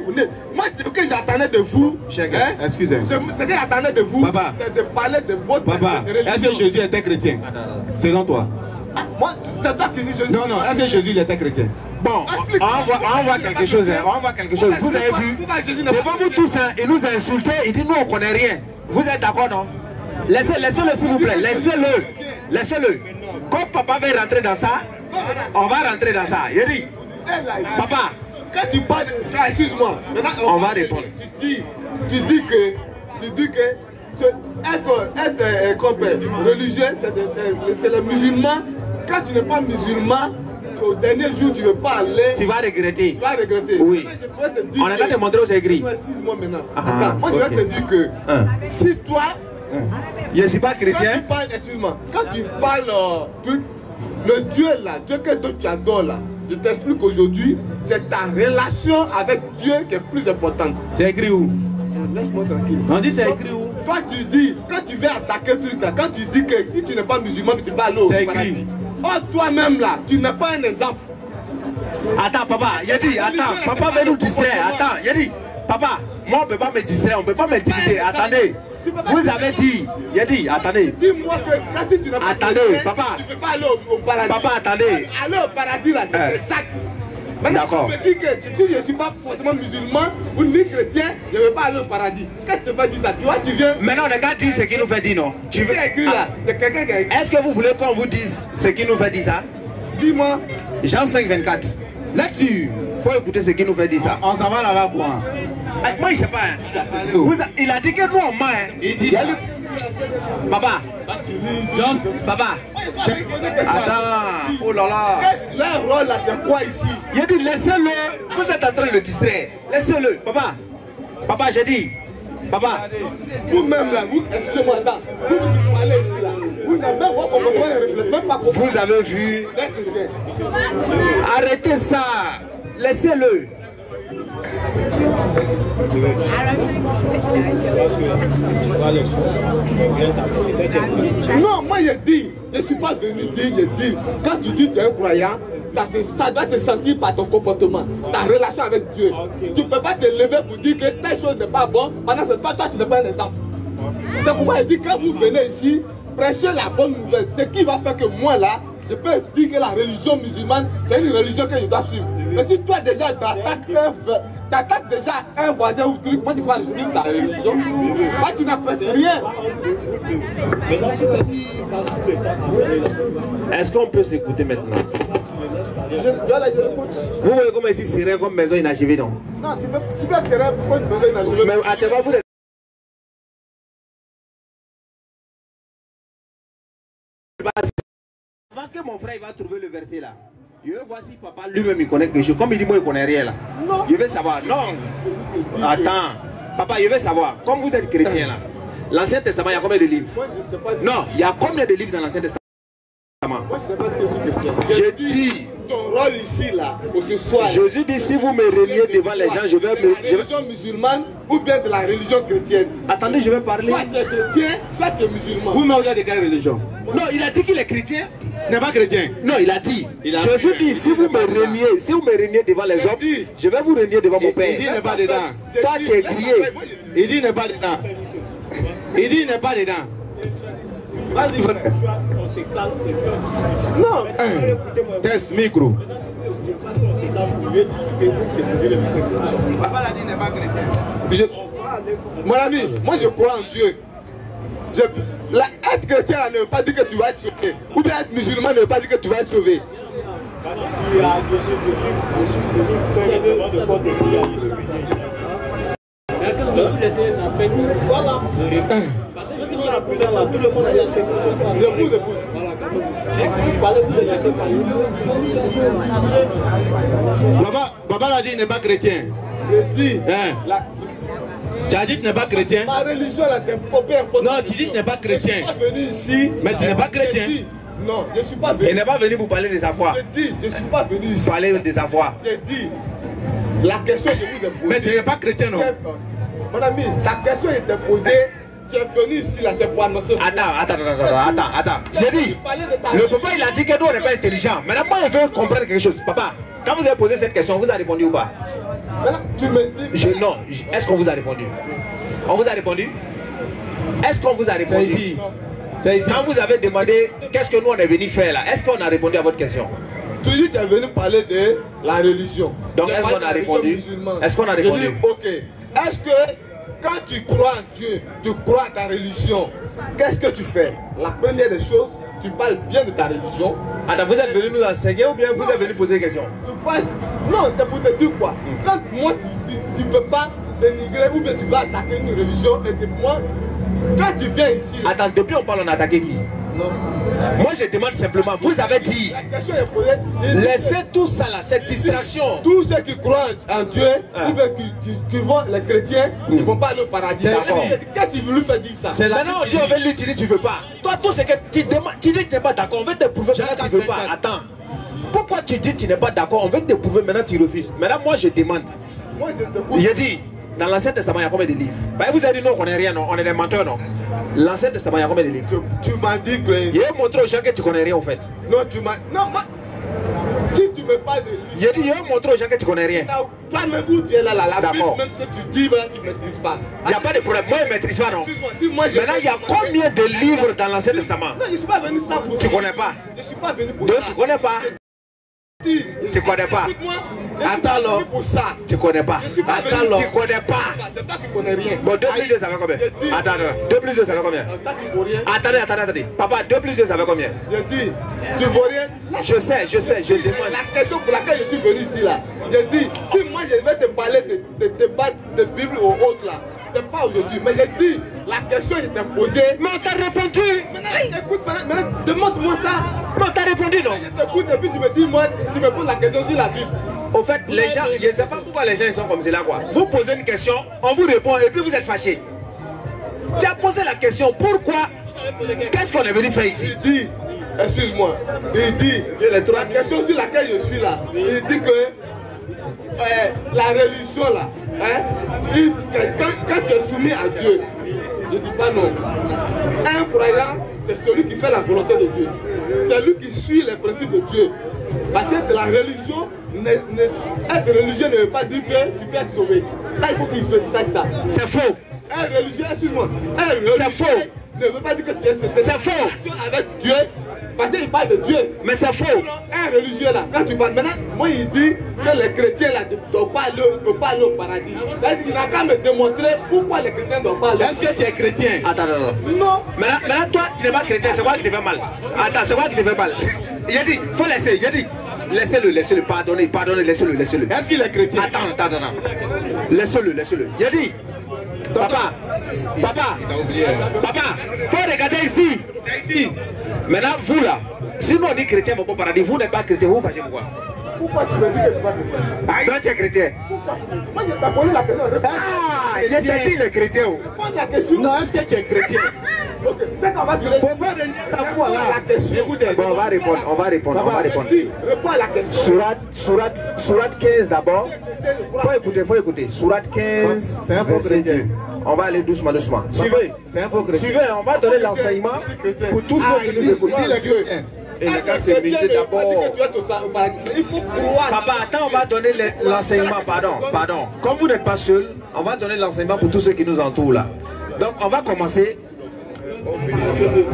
Moi, ce que j'attendais de vous, excusez. Ce que j'attendais de vous, de parler de votre religion. Est-ce que Jésus était chrétien? Selon toi? Moi, c'est toi qui dis Jésus. Non, est-ce que Jésus était chrétien? Bon, on voit quelque chose. On voit quelque chose. Vous avez vu? Devant vous tous, il nous a insulté. Il dit nous on ne connaît rien. Vous êtes d'accord, non? Laissez-le s'il vous plaît. Laissez-le. Quand papa va rentrer dans ça, on va rentrer dans ça. Il dit, papa. Quand tu parles, excuse-moi. On va répondre. Tu dis que être religieux, c'est le musulman. Quand tu n'es pas musulman, au dernier jour, tu ne veux pas aller. Tu vas regretter. Tu vas regretter. Oui. On a qu'à te montrer aux écrits. Excuse-moi maintenant. Moi, je vais te dire que si toi, je ne suis pas chrétien. Quand tu parles, le Dieu là, Dieu que tu adores là, je t'explique aujourd'hui, c'est ta relation avec Dieu qui est plus importante. C'est écrit où? Laisse-moi tranquille. On dit c'est écrit où? Toi tu dis, quand tu veux attaquer le truc là, quand tu dis que si tu n'es pas musulman, tu vas aller au paradis. Oh, toi-même là, tu n'es pas un exemple. Attends, papa, il a dit, attends, papa veut nous distraire. Attends, il a dit, papa, moi on ne peut pas me distraire, on ne peut pas me diviser. Attendez, Vous avez dit, il a dit, attendez. Dis-moi que si tu n'as pas attendez, chrétien, papa. tu ne peux pas aller au paradis. Papa, attendez. Aller au paradis là, c'est exact. Maintenant, tu me dis que si je ne suis pas forcément musulman ou ni chrétien, je ne vais pas aller au paradis. Qu'est-ce que tu veux dire ça? Tu vois, tu viens. Maintenant, on n'a qu'à dire ce qu'il nous fait dire, non? Tu veux écrire là? C'est quelqu'un qui a écrit. Est-ce que vous voulez qu'on vous dise ce qu'il nous fait dire ça? Dis-moi. Jean 5, 24. Lecture. Il faut écouter ce qu'il nous fait dire ça. On s'en va là-bas quoi? Moi, il ne sait pas. Il a dit que nous, on ment. Il dit ça. Papa. Papa. Attends. Oh là là. Leur rôle là, c'est quoi ici? Il a dit laissez-le. Vous êtes en train de le distraire. Laissez-le. Papa. Papa, j'ai dit. Papa. Vous-même là, vous, excusez-moi, attends. Vous parlez ici là. Vous n'avez même pas compris, reflète même pas compris. Vous avez vu. Arrêtez ça. Laissez-le. Non, moi je dis, je ne suis pas venu dire, je dis, quand tu dis que tu es un croyant, ça doit te sentir par ton comportement, ta relation avec Dieu. Tu ne peux pas te lever pour dire que telle chose n'est pas bon, pendant ce temps, toi tu n'es pas un exemple. C'est pourquoi je dis, quand vous venez ici, prêchez la bonne nouvelle. Ce qui va faire que moi là, je peux dire que la religion musulmane, c'est une religion que je dois suivre. Mais si toi déjà t'attaques déjà un voisin ou truc, moi tu vas suivre ta religion, moi tu n'as presque rien. Est-ce qu'on peut s'écouter maintenant? Je l'écoute. Vous voyez comment ici c'est rien comme maison inachevée, non? Non, tu peux attirer pour une maison inachevée. Mais actuellement vous avant que mon frère il va trouver le verset là, je veux voir si papa lui-même il connaît quelque chose. Comme il dit moi il connaît rien là. Non. Je veux savoir. Non. Attends. Papa, je veux savoir. Comme vous êtes chrétien là, l'Ancien Testament il y a combien de livres? Non, il y a combien de livres dans l'Ancien Testament? Moi je sais pas que je suis chrétien. Je dis ton rôle ici là, pour ce soir. Jésus dit si vous me reniez devant les gens, je vais me. De la religion musulmane ou bien de la religion chrétienne. Attendez, je vais parler. Soit tu es chrétien, soit tu es musulman. Vous me regardez quelle religion? Non, il a dit qu'il est chrétien. Il n'est pas chrétien. Non, il a dit. Jésus dit si vous me reniez devant les hommes, je vais vous renier devant mon Père. Il dit il n'est pas dedans. Toi tu es crié. Il dit il n'est pas dedans. Il dit il n'est pas dedans. Vas-y frère. Non. Test micro. Papa l'a dit, il n'est pas chrétien. Mon ami, moi je crois en Dieu. Être chrétien ne veut pas dire que tu vas être sauvé. Ou bien être musulman ne veut pas dire que tu vas être sauvé. Parce qu'il y a je suis venu faire une demande de quoi de prier à Jésus. Voilà. Parce que nous sommes en prison là, tout le monde a la solution. Écoute. Parlez-vous de laisser parler. Papa l'a dit il n'est pas chrétien. Je dis. Tu as dit que tu n'es pas chrétien. Ma religion là, t'es important. Non, tu dis que tu n'es pas chrétien. Je ne suis pas venu ici. Mais tu n'es pas chrétien. Non, je ne suis pas venu. Il n'est pas venu vous parler des affaires. Je dis, je ne suis pas venu ici. Parler des affaires. J'ai dit, la question que je vous ai posée. Mais tu n'es pas chrétien, non? Mon ami, ta question était posée. Tu es venu ici, là, c'est pour annoncer. Attends. J'ai dit, le papa il a dit que nous on n'est pas intelligent. Maintenant, moi je veux comprendre quelque chose. Papa, quand vous avez posé cette question, vous avez répondu ou pas? Maintenant, tu me dis. Non, est-ce qu'on vous a répondu? On vous a répondu? Est-ce qu'on vous a répondu? C'est ici. Quand vous avez demandé qu'est-ce que nous on est venu faire là, est-ce qu'on a répondu à votre question? Tu dis que tu es venu parler de la religion. Donc est-ce qu'on a répondu? Est-ce qu'on a répondu? Je dis, ok. Est-ce que quand tu crois en Dieu, tu crois à ta religion, qu'est-ce que tu fais? La première des choses, tu parles bien de ta religion. Attends, vous êtes venu nous enseigner ou bien vous êtes venu poser des questions? Tu parles... Non, c'est pour te dire quoi? Quand moi, tu ne peux pas dénigrer ou bien tu vas attaquer une religion et que moi, quand tu viens ici... Attends, depuis on parle, on a attaqué qui? Non. Moi je demande simplement, vous avez dit, la question est posée, laissez tout ça là, cette distraction. Tous ceux qui croient en Dieu, ou bien qui vont, les chrétiens, ils ne vont pas aller au paradis. Qu'est-ce qu'il veut faire dire ça? Maintenant Dieu veut lui dire tu ne veux pas. Toi tout ce que tu demandes, tu dis que tu n'es pas d'accord, on veut te prouver maintenant tu ne veux pas. Attends. Pourquoi tu dis que tu n'es pas d'accord, on veut te prouver maintenant tu refuses. Maintenant moi je demande. Moi je te prouve. Je dis, dans l'Ancien Testament il y a combien de livres? Vous avez dit non, on n'est rien, non, on est des menteurs, non. L'Ancien Testament il y a combien de livres? Tu m'as dit que... Il a montré aux gens que tu connais rien en fait. Non, tu m'as... Non, moi... Si tu me parles de religion, J'ai dit, il va montrer aux gens que tu connais rien. toi-même où tu es là, la Bible D'accord. même que tu dis, voilà, tu ne maîtrises pas. Il n'y a pas de problème. Moi, je ne maîtrise pas, non. Excuse-moi, si moi j'ai. Maintenant, il y a combien de livres dans l'Ancien Testament? Non, je ne suis pas venu ça pour Tu connais pas? Je ne suis pas venu pour Donc, ça. tu connais pas? Tu connais pas? Écoute-moi, Attends, alors. pour ça. Tu connais pas? Je suis pas Attends, venu. alors. Tu connais pas? C'est toi qui connais rien. Bon, 2 plus 2, ça fait combien? Attends, 2 plus 2, ça fait combien? Toi qui faut rien. Attendez. Papa, 2 plus 2, ça fait combien? Je dis, tu veux rien. Je sais, je demande. La question pour laquelle je suis venu ici là, je dis, si moi je vais te parler de débat de Bible ou autre là, c'est pas aujourd'hui, mais je dis, la question je t'ai posée. Mais on t'a répondu! Maintenant, écoute, maintenant, demande-moi ça. Mais on t'a répondu, non? Je t'écoute et puis tu me dis, moi, tu me poses la question sur la Bible. Au fait, les gens, je ne sais pas pourquoi les gens ils sont comme cela, quoi. Vous posez une question, on vous répond et puis vous êtes fâché. Tu as posé la question, pourquoi? Qu'est-ce qu'on est venu faire ici? Il dit, excuse-moi, il dit, la question sur laquelle je suis là, il dit que la religion là, quand tu es soumis à Dieu, je ne dis pas non. Un croyant, c'est celui qui fait la volonté de Dieu. C'est lui qui suit les principes de Dieu. Parce que la religion, être religieux ne veut pas dire que tu peux être sauvé. Ça, il faut qu'il sache ça. C'est faux. Un religieux, excuse-moi, un religieux ne veut pas dire que tu es sauvé. C'est faux. Avec Dieu, parce qu'il parle de Dieu. Mais c'est faux. Un religieux là, quand tu parles, maintenant, moi il dit que les chrétiens là ne doivent pas aller au paradis. Il n'a qu'à me démontrer pourquoi les chrétiens ne doivent pas aller. Est-ce que tu es chrétien? Attends. Non. Maintenant, toi, tu n'es pas chrétien, c'est quoi qui te fait mal? Attends, c'est quoi qui te fait mal? Il a dit, faut laisser, il a dit. Laissez-le, pardonnez, laissez-le. Est-ce qu'il est chrétien? Attends. Laissez-le. Il a dit, papa, faut regarder ici. Maintenant, vous là, si nous on dit chrétien, mon bon paradis, vous n'êtes pas chrétien, vous fâchez pourquoi? Pourquoi tu me dis que je ne suis pas chrétien? Toi, tu es chrétien. Pourquoi? Moi je t'ai posé la question. Ah, il a dit les chrétiens. Réponds la question. Non, est-ce que tu es chrétien? Ok, fais qu'on va durer. Faut pas renier ta foi là. La question. Écoutez, Bon, on va répondre. Réponds à la question. Surat 15 d'abord. Faut écouter. Surat 15. C'est un faux verset chrétien. 2. On va aller doucement. Suivez. c'est un faux chrétien. Suivez, on va donner l'enseignement pour tous ceux qui nous écoutent. Il dit les chrétiens. Et les gars, c'est métier d'abord. Il faut croire. Papa, attends, on va donner l'enseignement, pardon. Comme vous n'êtes pas seul, on va donner l'enseignement pour tous ceux qui nous entourent là. Donc, on va commencer.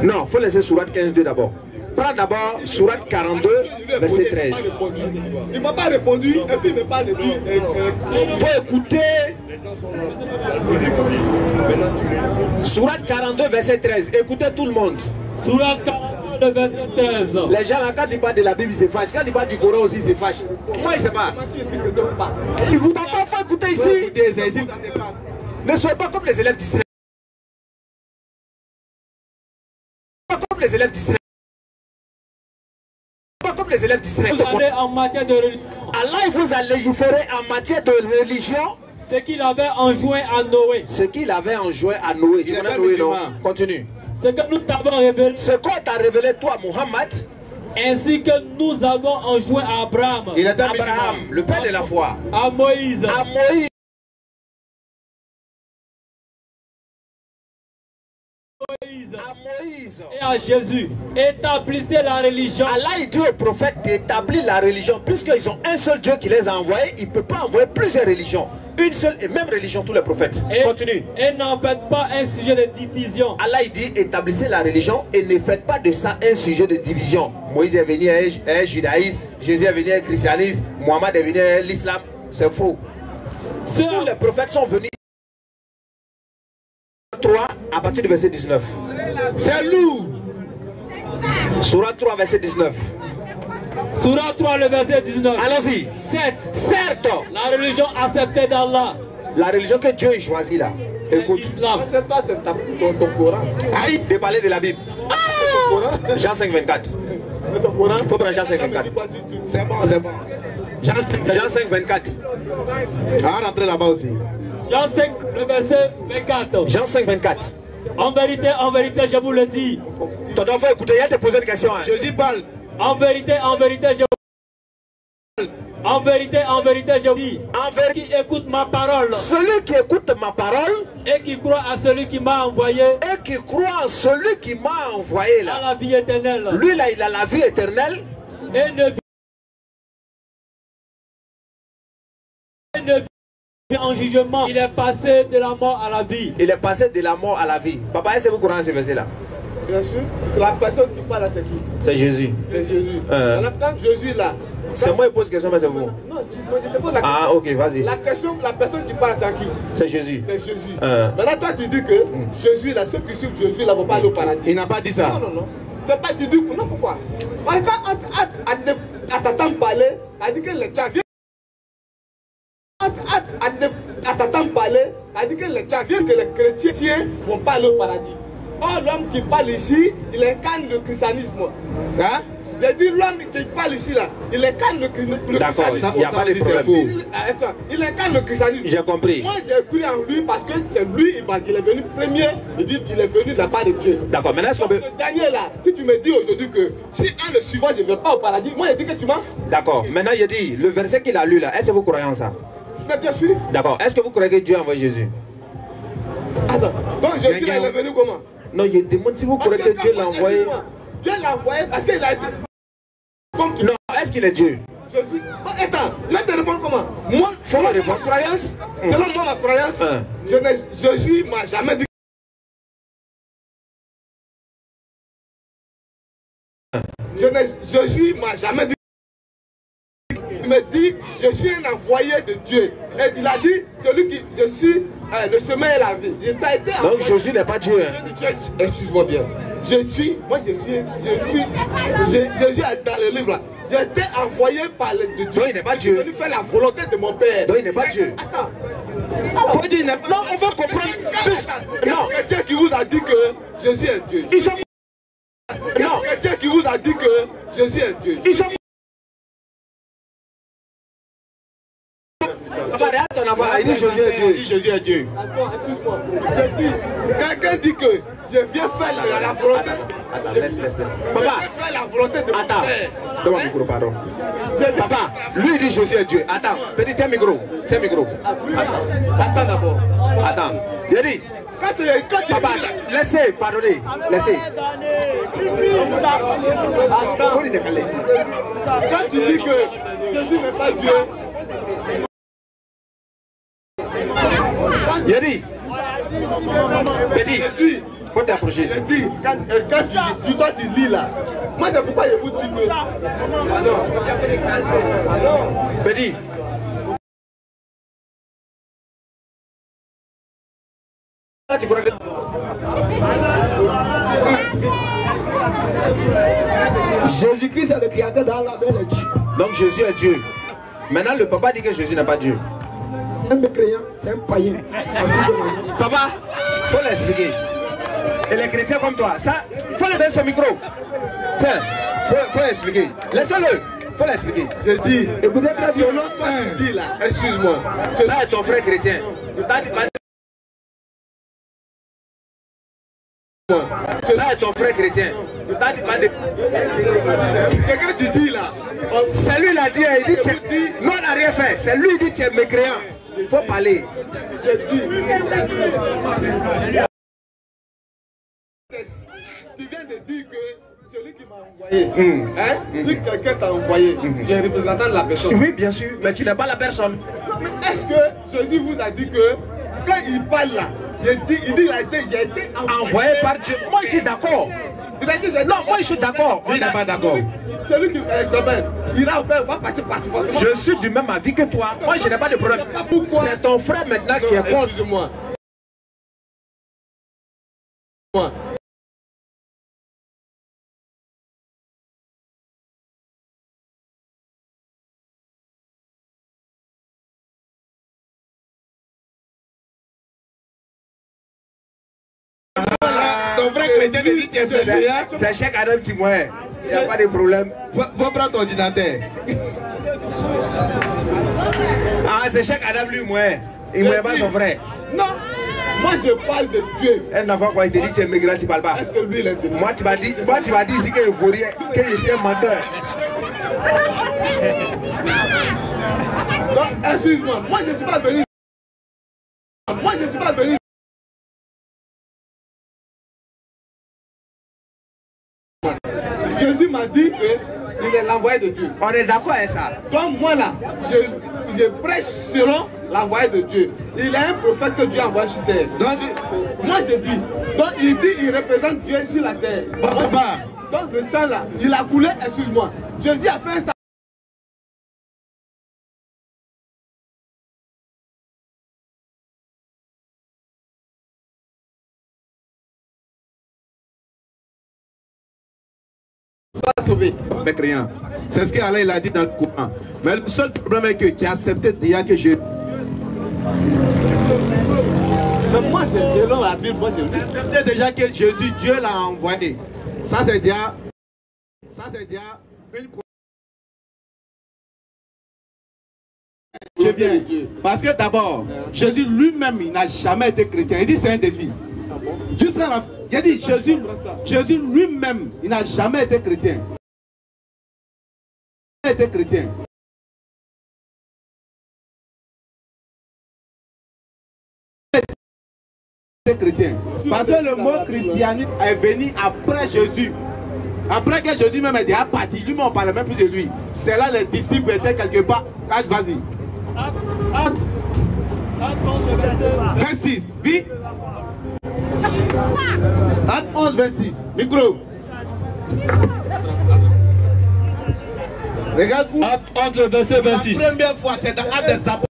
Non, il faut laisser Surat 15.2 d'abord. Prends d'abord Surat 42, verset 13. Il ne m'a pas répondu, et puis il me parle de lui. Il faut écouter. Surat 42, verset 13. Écoutez tout le monde. Surat 42, verset 13. Les gens là, quand ils parlent de la Bible, ils se fâchent. Quand ils parlent du Coran aussi, ils se fâchent. Moi, je ne sais pas. Papa, il faut écouter ici. Ne soyez pas comme les élèves distraits. Comme les élèves distraits. Pas comme les élèves distraits. Vous allez en matière de religion. Allah il vous a légiféré en matière de religion. Ce qu'il avait enjoint à Noé. Ce qu'il avait enjoint à Noé. Tu connais Noé, non? Continue. Ce que nous t'avons révélé. Ce qu'on t'a révélé, toi, Muhammad. Ainsi que nous avons enjoint à Abraham. Abraham, le père de la foi. À Moïse. À Moïse. À Moïse et à Jésus, établissez la religion. Allah il dit au prophète d'établir la religion. Puisqu'ils ont un seul Dieu qui les a envoyés, il ne peut pas envoyer plusieurs religions. Une seule et même religion, tous les prophètes. Continue. Et n'en faites pas un sujet de division. Allah il dit établissez la religion et ne faites pas de ça un sujet de division. Moïse est venu à un judaïsme, Jésus est venu à un christianisme, Mohammed est venu à l'islam. C'est faux. Tous les prophètes sont venus. 3 à partir du verset 19. C'est lourd. Surat 3 verset 19. Surat 3 le verset 19. Allons-y. Certes. La religion acceptée d'Allah. La religion que Dieu a choisie là. Écoute. L'islam. C'est toi, c'est ton Coran. Arrête de parler de la Bible. Jean 5 24. Il faut prendre Jean 5 24. C'est bon. Jean 5 24. On va rentrer là-bas aussi. Jean 5 le verset 24. Jean 5 24. En vérité, je vous le dis. Tonton, faut écouter, il y a te poser une question. Hein. Jésus parle. En vérité, je vous dis. En vérité, je vous dis. En vérité, qui écoute ma parole. Celui qui écoute ma parole. Et qui croit à celui qui m'a envoyé. Et qui croit en celui qui m'a envoyé là. À la vie éternelle. Lui là, il a la vie éternelle. Et ne En jugement, il est passé de la mort à la vie. Il est passé de la mort à la vie. Papa, est-ce que vous croyez ce verset-là? Bien sûr. La personne qui parle, c'est qui? C'est Jésus. C'est Jésus. Quand Jésus là. C'est moi qui pose question, mais c'est vous. Non, je te pose la question. Ah, ok, vas-y. La personne qui parle, c'est qui? C'est Jésus. C'est Jésus. Maintenant, toi, tu dis que Jésus là, ceux qui suivent Jésus là, vont pas aller au paradis. Il n'a pas dit ça. Non, non, non. C'est pas du tout. Non, pourquoi? Parce que quand à t'entendre parler, elle dit que les tchats viennent. À t'entendre parler, elle dit que les tchats viennent que les chrétiens ne vont pas aller au paradis. Or, l'homme qui parle ici, il incarne le christianisme. Hein? J'ai dit l'homme qui parle ici là, il incarne le christianisme. D'accord, il n'y a pas de problème. Il incarne le christianisme. J'ai compris. Moi j'ai cru en lui parce que c'est lui, il est venu premier, il dit qu'il est venu de la part de Dieu. D'accord, maintenant est-ce qu'on peut... Daniel là, si tu me dis aujourd'hui que si un le suivant je ne vais pas au paradis, moi je dis que tu mens. D'accord, maintenant il dit, le verset qu'il a lu là, est-ce que vous croyez en ça? Mais bien sûr. D'accord, est-ce que vous croyez que Dieu a envoyé Jésus? Attends, donc Jésus là, il est venu comment? Non, je demande si vous croyez que Dieu l'a envoyé. Dieu l'a envoyé parce qu'il a été... Comme tu... Non, est-ce qu'il est Dieu? Jésus. Oh, attends, je vais te répondre comment? Moi, selon ma croyance, Jésus m'a jamais dit. Jésus m'a jamais dit. Il me dit, je suis un envoyé de Dieu. Et il a dit, celui qui, je suis le chemin et la vie. Donc Jésus n'est pas Dieu. Hein? Excuse-moi bien. Jésus est dans le livre là. J'ai été envoyé par le Dieu. Donc il n'est pas Dieu. Je suis venu faire la volonté de mon Père. Donc il n'est pas Dieu. Attends. Faut dire, non, on va comprendre. Non, quelqu'un qui vous a dit que Jésus est Dieu. Ils sont... Non. Quelqu'un qui vous a dit que Jésus est Dieu. Ils sont... Il dit Jésus est Dieu. Il dit Jésus est Dieu. Attends, excuse-moi. Quelqu'un dit que je viens faire la volonté. Attends, laisse. Papa, je viens faire la volonté de mon Père. Donne mon micro, pardon. Papa, lui dit Jésus est Dieu. Attends, petit, tiens micro. Attends d'abord. Attends, il dit. Quand Papa, laissez, pardonnez, laissez. Quand tu dis que Jésus n'est pas Dieu, il a dit, petit, faut t'approcher. J'ai dit, quand tu lis là, moi c'est pourquoi je vous dis que... Petit. Jésus-Christ est le créateur dans la belle Dieu. Donc Jésus est Dieu. Maintenant le papa dit que Jésus n'est pas Dieu. Un mécréant, c'est un païen. Papa, faut l'expliquer. Et les chrétiens comme toi, ça, faut lui donner son micro. Tiens, faut expliquer. Laissez-le, faut l'expliquer. Je dis, écoutez, selon toi tu dis là, excuse-moi. Ça est ton frère chrétien. Ça est ton frère chrétien. Ce que tu dis là, c'est lui l'a dit, il dit, non, on n'a rien fait. C'est lui qui dit, tu es mécréant. Il faut parler. Je dis, tu viens de dire que celui qui m'a envoyé, si quelqu'un t'a envoyé, tu es représentant de la personne. Oui, bien sûr, mais tu n'es pas la personne. Non, mais est-ce que Jésus vous a dit que quand il parle là, il dit j'ai été envoyé par Dieu. Moi je suis d'accord. Non, moi je suis d'accord. On n'est pas d'accord. Celui qui ira au Père va passer par forcément. Je suis du même avis que toi. Moi je n'ai pas de problème. C'est ton frère maintenant qui est contre. Excuse-moi. C'est chaque Adam Timoin. Il n'y a pas de problème. Faut prendre ton ordinateur. Ah, c'est chaque Adam lui, moi. Il ne pas son frère. Non. Moi je parle de Dieu. Un enfant quand il te dit tu es migrant, tu ne parles pas. Est-ce que lui il est intelligent? Moi tu vas dire ici que je suis un menteur. Donc excuse-moi, moi je ne suis pas venu. Moi je ne suis pas venu. Jésus m'a dit que il est l'envoyé de Dieu. On est d'accord avec ça. Donc moi là, je prêche selon l'envoyé de Dieu. Il est un prophète que Dieu a envoyé sur terre. Donc moi je dis, donc il dit il représente Dieu sur la terre. Donc le sang là, il a coulé, excuse-moi. Jésus a fait ça. Sauvé, mais rien. C'est ce qu'Allah il a dit dans le Coran. Mais le seul problème est que tu as accepté déjà que je. Mais moi, selon la Bible, moi je dis. Accepté déjà que Jésus, Dieu l'a envoyé. Ça c'est déjà. Ça c'est déjà une. Je viens. Parce que d'abord, Jésus lui-même, il n'a jamais été chrétien. Il dit c'est un défi. Jusqu'à la fin. Il a dit Jésus lui-même, il n'a jamais été chrétien. Il n'a jamais été chrétien. Chrétien. Parce que le mot christianisme est venu après Jésus. Après que Jésus même est déjà parti, lui-même on ne parlait même plus de lui. C'est là les disciples étaient quelque part. Vas-y. 26. Oui. Acte 11, 26. Micro. Regarde-vous. Entre le verset 26. La première fois, c'est dans Acte des Apôtres.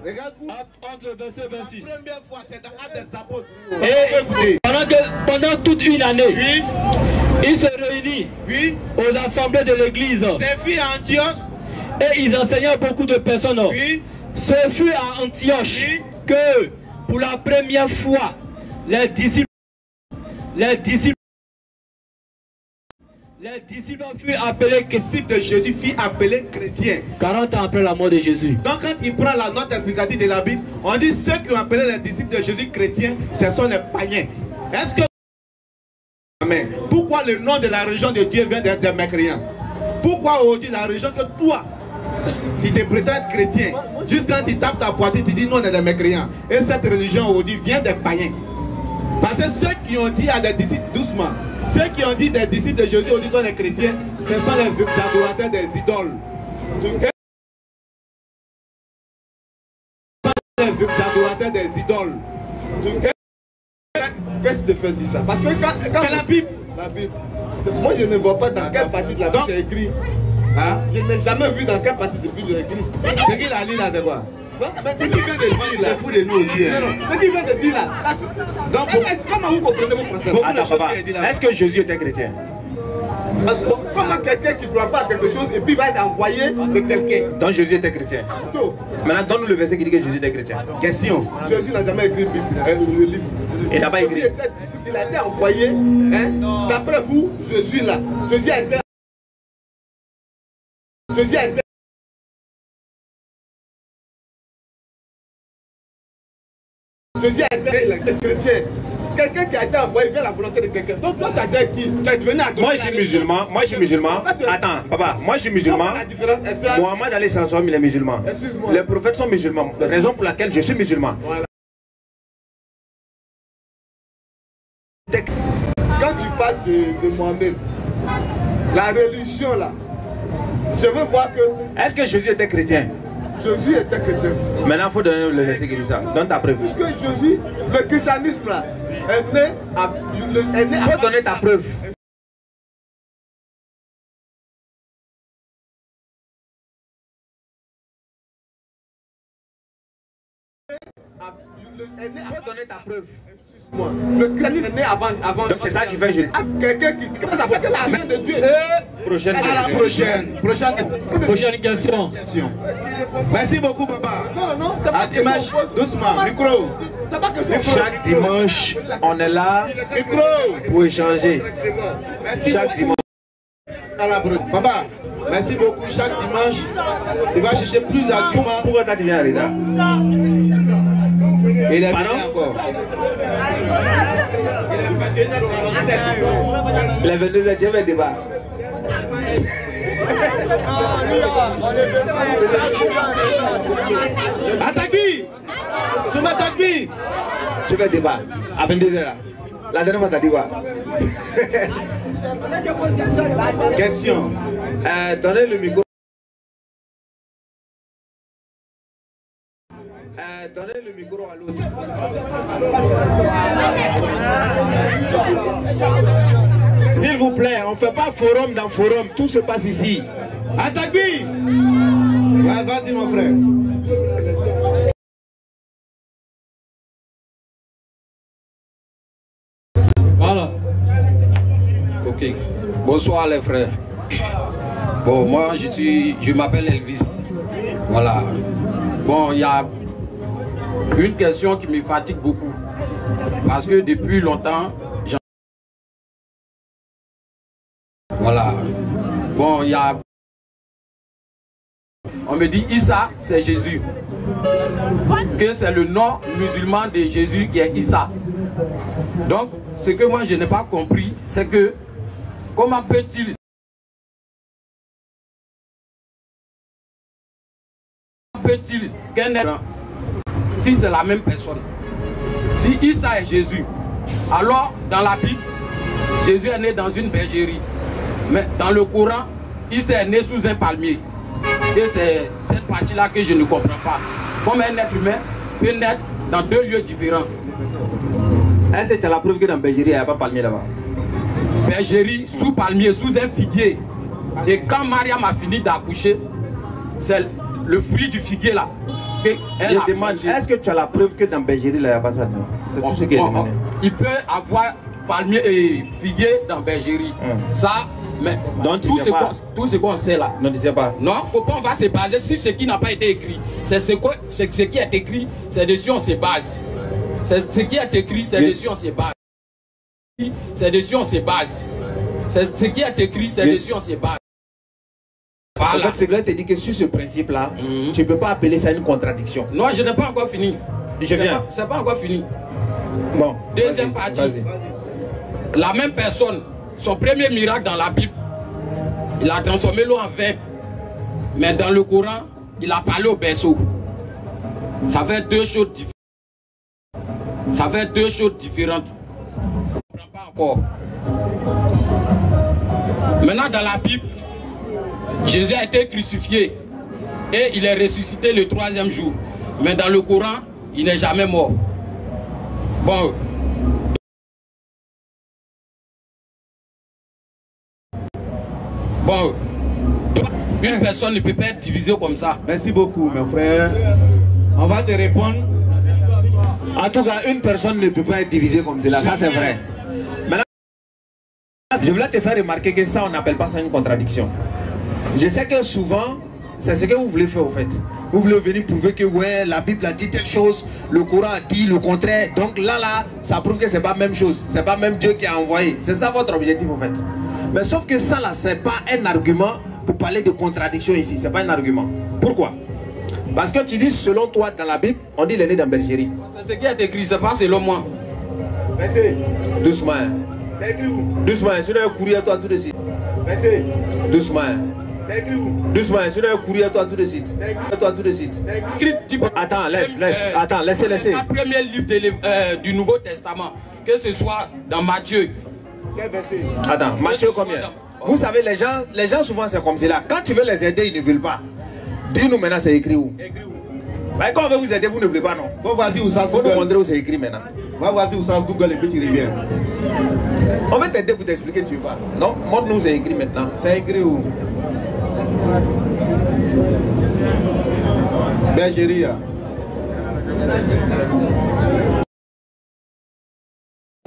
Regarde-vous. Entre le verset 26. La première fois, c'est dans Acte des Apôtres. Et pendant toute une année, oui, il se réunit oui, aux assemblées de l'église. C'est fut à Antioche. Et ils enseignaient beaucoup de personnes. Oui. Ce fut à Antioche, oui, que pour la première fois, les disciples furent appelés disciples de Jésus, furent appelés chrétiens. 40 ans après la mort de Jésus. Donc quand il prend la note explicative de la Bible, on dit ceux qui ont appelé les disciples de Jésus chrétiens, ce sont les païens. Est-ce que... Amen. Pourquoi le nom de la religion de Dieu vient des mécréants? Pourquoi aujourd'hui la religion que toi, qui te prétends chrétien, juste quand tu tapes ta poitrine, tu dis non, on est des mécréants. Et cette religion aujourd'hui vient des païens. Parce que ceux qui ont dit à des disciples, doucement, ceux qui ont dit des disciples de Jésus aujourd'hui sont les chrétiens, ce sont les adorateurs des idoles. Les adorateurs des idoles. Qu'est-ce que tu fais dire ça? Parce que quand la Bible, moi je ne vois pas dans quelle partie de la Bible c'est écrit. Hein? Je n'ai jamais vu dans quelle partie de la Bible c'est écrit. Ce qu'il a lu là, c'est quoi? Non, mais ce qu'il vient de dire là, c'est fou de nous aussi. Non, non, ce qu'il vient de dire là, donc comment vous comprenez vos français? Est-ce que Jésus était chrétien? Comment quelqu'un qui ne croit pas à quelque chose et puis va être envoyé de quelqu'un? Donc Jésus était chrétien. Maintenant, donne-nous le verset qui dit que Jésus était chrétien. Question. Jésus n'a jamais écrit le livre. Il n'a pas écrit. Il a été envoyé. Hein? D'après vous, je suis là. Jésus a été. Jésus a été. Jésus a été chrétien. Quelqu'un qui a été envoyé vers la volonté de quelqu'un. Donc toi, tu as dit qui? Tu es devenu adorateur. Moi, je suis musulman. Moi, je suis musulman. Attends, papa, moi, je suis musulman. Mohamed Ali Sallam, il est musulman. Les prophètes sont musulmans. La raison pour laquelle je suis musulman. Voilà. Quand tu parles de Mohamed, la religion là, je veux voir que... Est-ce que Jésus était chrétien? Jésus était chrétien. Maintenant, il faut donner le verset qui dit ça. Donne ta preuve. Puisque Jésus, le christianisme là, est né à... Il faut donner ta preuve. Il faut donner ta preuve. Le christianisme est né avant. Donc c'est ça qui fait Jésus. Quelqu'un qui... Comment ça fait que la main de Dieu? Prochaine question. Prochaine question. Merci beaucoup, papa. Non, non, à dimanche, doucement, micro. Chaque dimanche, on est là pour échanger. Chaque dimanche. Papa, merci beaucoup. Chaque dimanche, tu vas chercher plus d'arguments. Pourquoi tu viens, Rida? Il est venu encore. Il est 22h, tu veux débat. Attaque-lui! Tu m'attaques-lui! Tu veux débat à 22h là. La dernière fois, tu as dit quoi? Question. Donnez le micro. Donnez le micro à l'autre. S'il vous plaît, on ne fait pas forum dans forum, tout se passe ici. Attaque-lui! Ouais, vas-y mon frère. Voilà. Ok. Bonsoir les frères. Bon, moi je m'appelle Elvis. Voilà. Bon, il y a une question qui me fatigue beaucoup. Parce que depuis longtemps, voilà. Bon, il y a... On me dit Issa, c'est Jésus. Que c'est le nom musulman de Jésus qui est Issa. Donc, ce que moi je n'ai pas compris, c'est que comment peut-il qu'un être, si c'est la même personne, si Issa est Jésus, alors dans la Bible, Jésus est né dans une bergerie. Mais dans le Coran, Issa est né sous un palmier. Et c'est cette partie-là que je ne comprends pas. Comme un être humain peut naître dans deux lieux différents. Est-ce que tu as la preuve que dans bergerie, il n'y a pas de palmier là-bas? Bergerie, sous palmier, sous un figuier. Et quand Mariam a fini d'accoucher, c'est le fruit du figuier là. Je demande, est-ce que tu as la preuve que dans bergerie, là, il n'y a pas ça? C'est tout ce qui est demandé. Il peut avoir palmier et figuier dans bergerie. Ça, mais donc, tout ce qu'on sait là. Non, tu sais pas. Non, faut pas, on va se baser sur ce qui n'a pas été écrit. C'est ce qui est écrit, c'est dessus on se base. C'est ce qui est écrit, c'est dessus on se base. C'est dessus on se base. C'est ce qui est écrit, c'est dessus on se base. Voilà. En fait, c'est que là, tu dis que sur ce principe-là, tu ne peux pas appeler ça une contradiction. Non, je n'ai pas encore fini. Je viens. C'est pas encore fini. Bon. Deuxième partie. La même personne, son premier miracle dans la Bible, il a transformé l'eau en vin. Mais dans le Coran, il a parlé au berceau. Ça fait deux choses différentes. Ça fait deux choses différentes. Je ne comprends pas encore. Maintenant, dans la Bible, Jésus a été crucifié et il est ressuscité le troisième jour. Mais dans le Coran, il n'est jamais mort. Bon. Bon. Une personne ne peut pas être divisée comme ça. Merci beaucoup, mes frères. On va te répondre. En tout cas, une personne ne peut pas être divisée comme cela. Ça, c'est vrai. Maintenant, je voulais te faire remarquer que ça, on n'appelle pas ça une contradiction. Je sais que souvent, c'est ce que vous voulez faire au fait. Vous voulez venir prouver que ouais, la Bible a dit telle chose, le Coran a dit le contraire. Donc là, ça prouve que c'est pas la même chose. C'est pas même Dieu qui a envoyé. C'est ça votre objectif au fait. Mais sauf que ça là, c'est pas un argument pour parler de contradiction ici. C'est pas un argument. Pourquoi? Parce que tu dis selon toi dans la Bible, on dit il est né dans bergerie. C'est ce qui est écrit, c'est pas selon moi. Merci. Doucement. Doucement, je vais courir à toi tout de suite. Merci. Doucement. Doucement, je vais courir à toi tout de suite. Toi tout de suite. Attends, attends, laissez. C'est le premier livre du Nouveau Testament, que ce soit dans Matthieu. Attends, Matthieu combien? Vous savez, les gens souvent c'est comme cela. Quand tu veux les aider, ils ne veulent pas. Dis-nous maintenant, c'est écrit où? Mais quand on veut vous aider, vous ne voulez pas, non? Vas-y où ça faut nous montrer où c'est écrit maintenant. Vas-y où ça Google et puis tu reviens. On va t'aider pour t'expliquer, tu veux pas? Non, montre-nous où c'est écrit maintenant. C'est écrit où? Bergerie.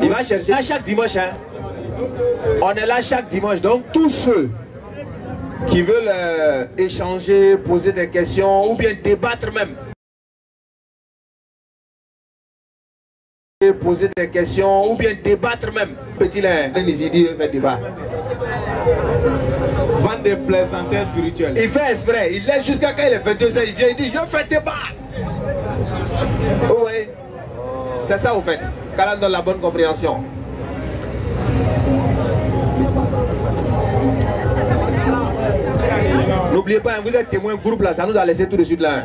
Il va chercher chaque dimanche. Hein. On est là chaque dimanche. Donc tous ceux qui veulent échanger, poser des questions ou bien débattre même. Poser des questions ou bien débattre même. Petit là, il dit fait débat. Bande de plaisantins spirituels. Il fait exprès, il laisse jusqu'à quand il est 22 ans, il vient, il dit, je fais débat. Oui, c'est ça au fait, quand on donne la bonne compréhension. N'oubliez pas, vous êtes témoin groupe là, ça nous a laissé tout de suite là.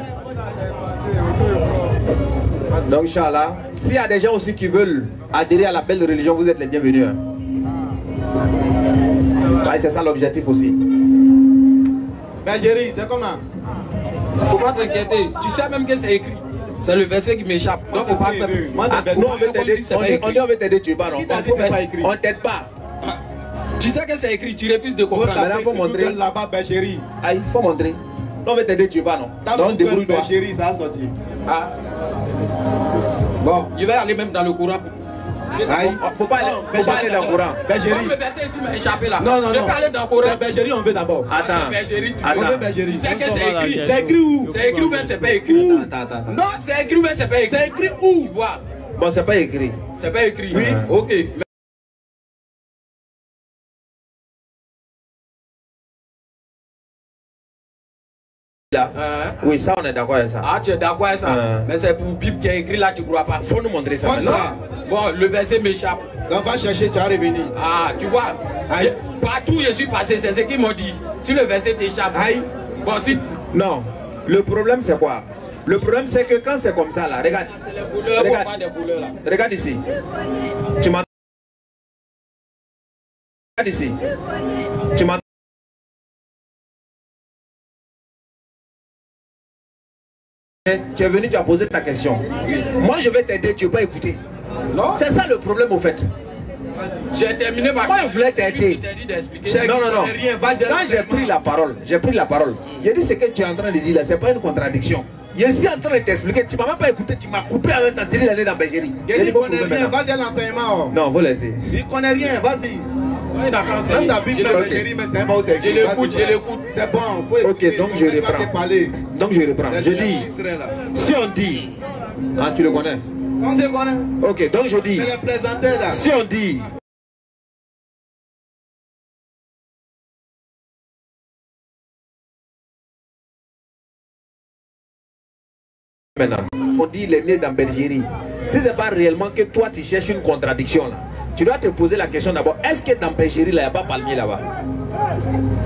Donc, Inch'Allah, s'il y a des gens aussi qui veulent adhérer à la belle religion, vous êtes les bienvenus. Hein. Ouais, c'est ça l'objectif aussi. Bergerie, c'est comment? Faut pas t'inquiéter. Tu sais même que c'est écrit. C'est le verset qui m'échappe. Donc faut pas faire. Moi, c'est Nous, on veut t'aider. On dit on veut t'aider, tu es pas non. On t'aide pas. Tu sais que c'est écrit, tu refuses de comprendre. Maintenant, il faut montrer là-bas, Bergerie. Ah, il faut montrer. Non, on veut t'aider, tu es pas non. Donc, débrouille-toi. Bergerie, ça a sorti. Ah. Bon, il va aller même dans le courant. Faut pas aller dans le courant. Bergerie. Le verset ici m'a échappé là. Non, non, je non. peux aller dans le courant. C'est Bergerie, on veut d'abord. Attends. Bergerie, On veut Bergerie. Tu sais que c'est écrit. C'est écrit où? C'est écrit ou bien c'est pas écrit? Attends. Non, c'est écrit ou bien c'est pas écrit? C'est écrit où? Tu vois. Bon, c'est pas écrit. C'est pas écrit. Oui. Ok. Là. Oui, ça on est d'accord avec ça. Ah, tu es d'accord avec ça? Mais c'est pour Bible qui est écrit là, tu crois pas? Faut nous montrer ça. Bon, le verset m'échappe. Donc va chercher, tu vas revenir. Ah, tu vois. Partout où je suis passé, c'est ce qu'ils m'ont dit. Si le verset t'échappe. Bon, si. Non. Le problème c'est quoi? Le problème c'est que quand c'est comme ça là, regarde. C'est les bouleurs, pas des bouleurs là. Regarde ici. Tu m'entends? Regarde ici. Tu m'entends? Tu es venu, tu as posé ta question. Moi je vais t'aider, tu ne veux pas écouter. Non. C'est ça le problème au fait. J'ai terminé par. Moi je voulais t'aider. Non. Quand j'ai pris la parole, j'ai dit ce que tu es en train de dire là, c'est pas une contradiction. Je suis en train de t'expliquer, tu ne m'as même pas écouté, tu m'as coupé avec ta télé l'année dans la bergerie. Il ne connaît rien, vas-y à l'enseignement. Non, vous laissez. Il ne connaît rien, vas-y. Oui, d'accord, même ta Bible, la bergerie, mais c'est bon, c'est écrit. Je l'écoute. C'est bon, faut écouter. Ok, donc je reprends. Je dis, si on dit, ah, tu le connais? On se connaît. Ok, donc je dis, c'est le plaisanteur là. Si on dit, maintenant, on dit il est né dans bergerie. Si c'est pas réellement que toi tu cherches une contradiction là, tu dois te poser la question d'abord, est-ce que dans bergerie là, il n'y a pas palmier là-bas?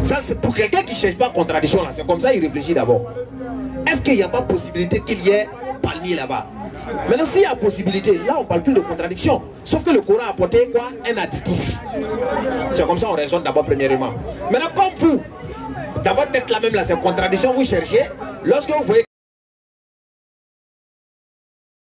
Ça c'est pour quelqu'un qui ne cherche pas contradiction là, c'est comme ça il réfléchit d'abord. Est-ce qu'il n'y a pas possibilité qu'il y ait palmier là-bas? Maintenant s'il y a possibilité, là on ne parle plus de contradiction. Sauf que le Coran a apporté quoi? Un additif. C'est comme ça on raisonne d'abord premièrement. Maintenant comme vous, dans votre tête là même là, c'est contradiction, vous cherchez, lorsque vous voyez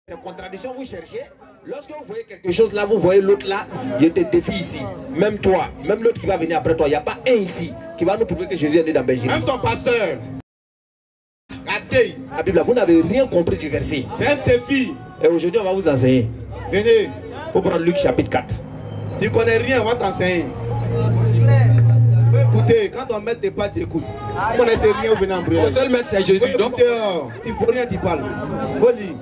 cette contradiction, vous cherchez, lorsque vous voyez quelque chose là, vous voyez l'autre là, je te défie ici. Même toi, même l'autre qui va venir après toi, il n'y a pas un ici qui va nous prouver que Jésus est né dans bergerie. Même ton pasteur. La Bible, vous n'avez rien compris du verset. C'est un défi. Et aujourd'hui, on va vous enseigner. Venez. Il faut prendre Luc chapitre 4. Tu ne connais rien, on va t'enseigner. Écoutez, quand on met tes pas, tu écoutes. Vous ne connaissez rien, vous venez en brûler. Le seul maître, c'est Jésus. Donc, il faut rien, tu parles. Faut lire.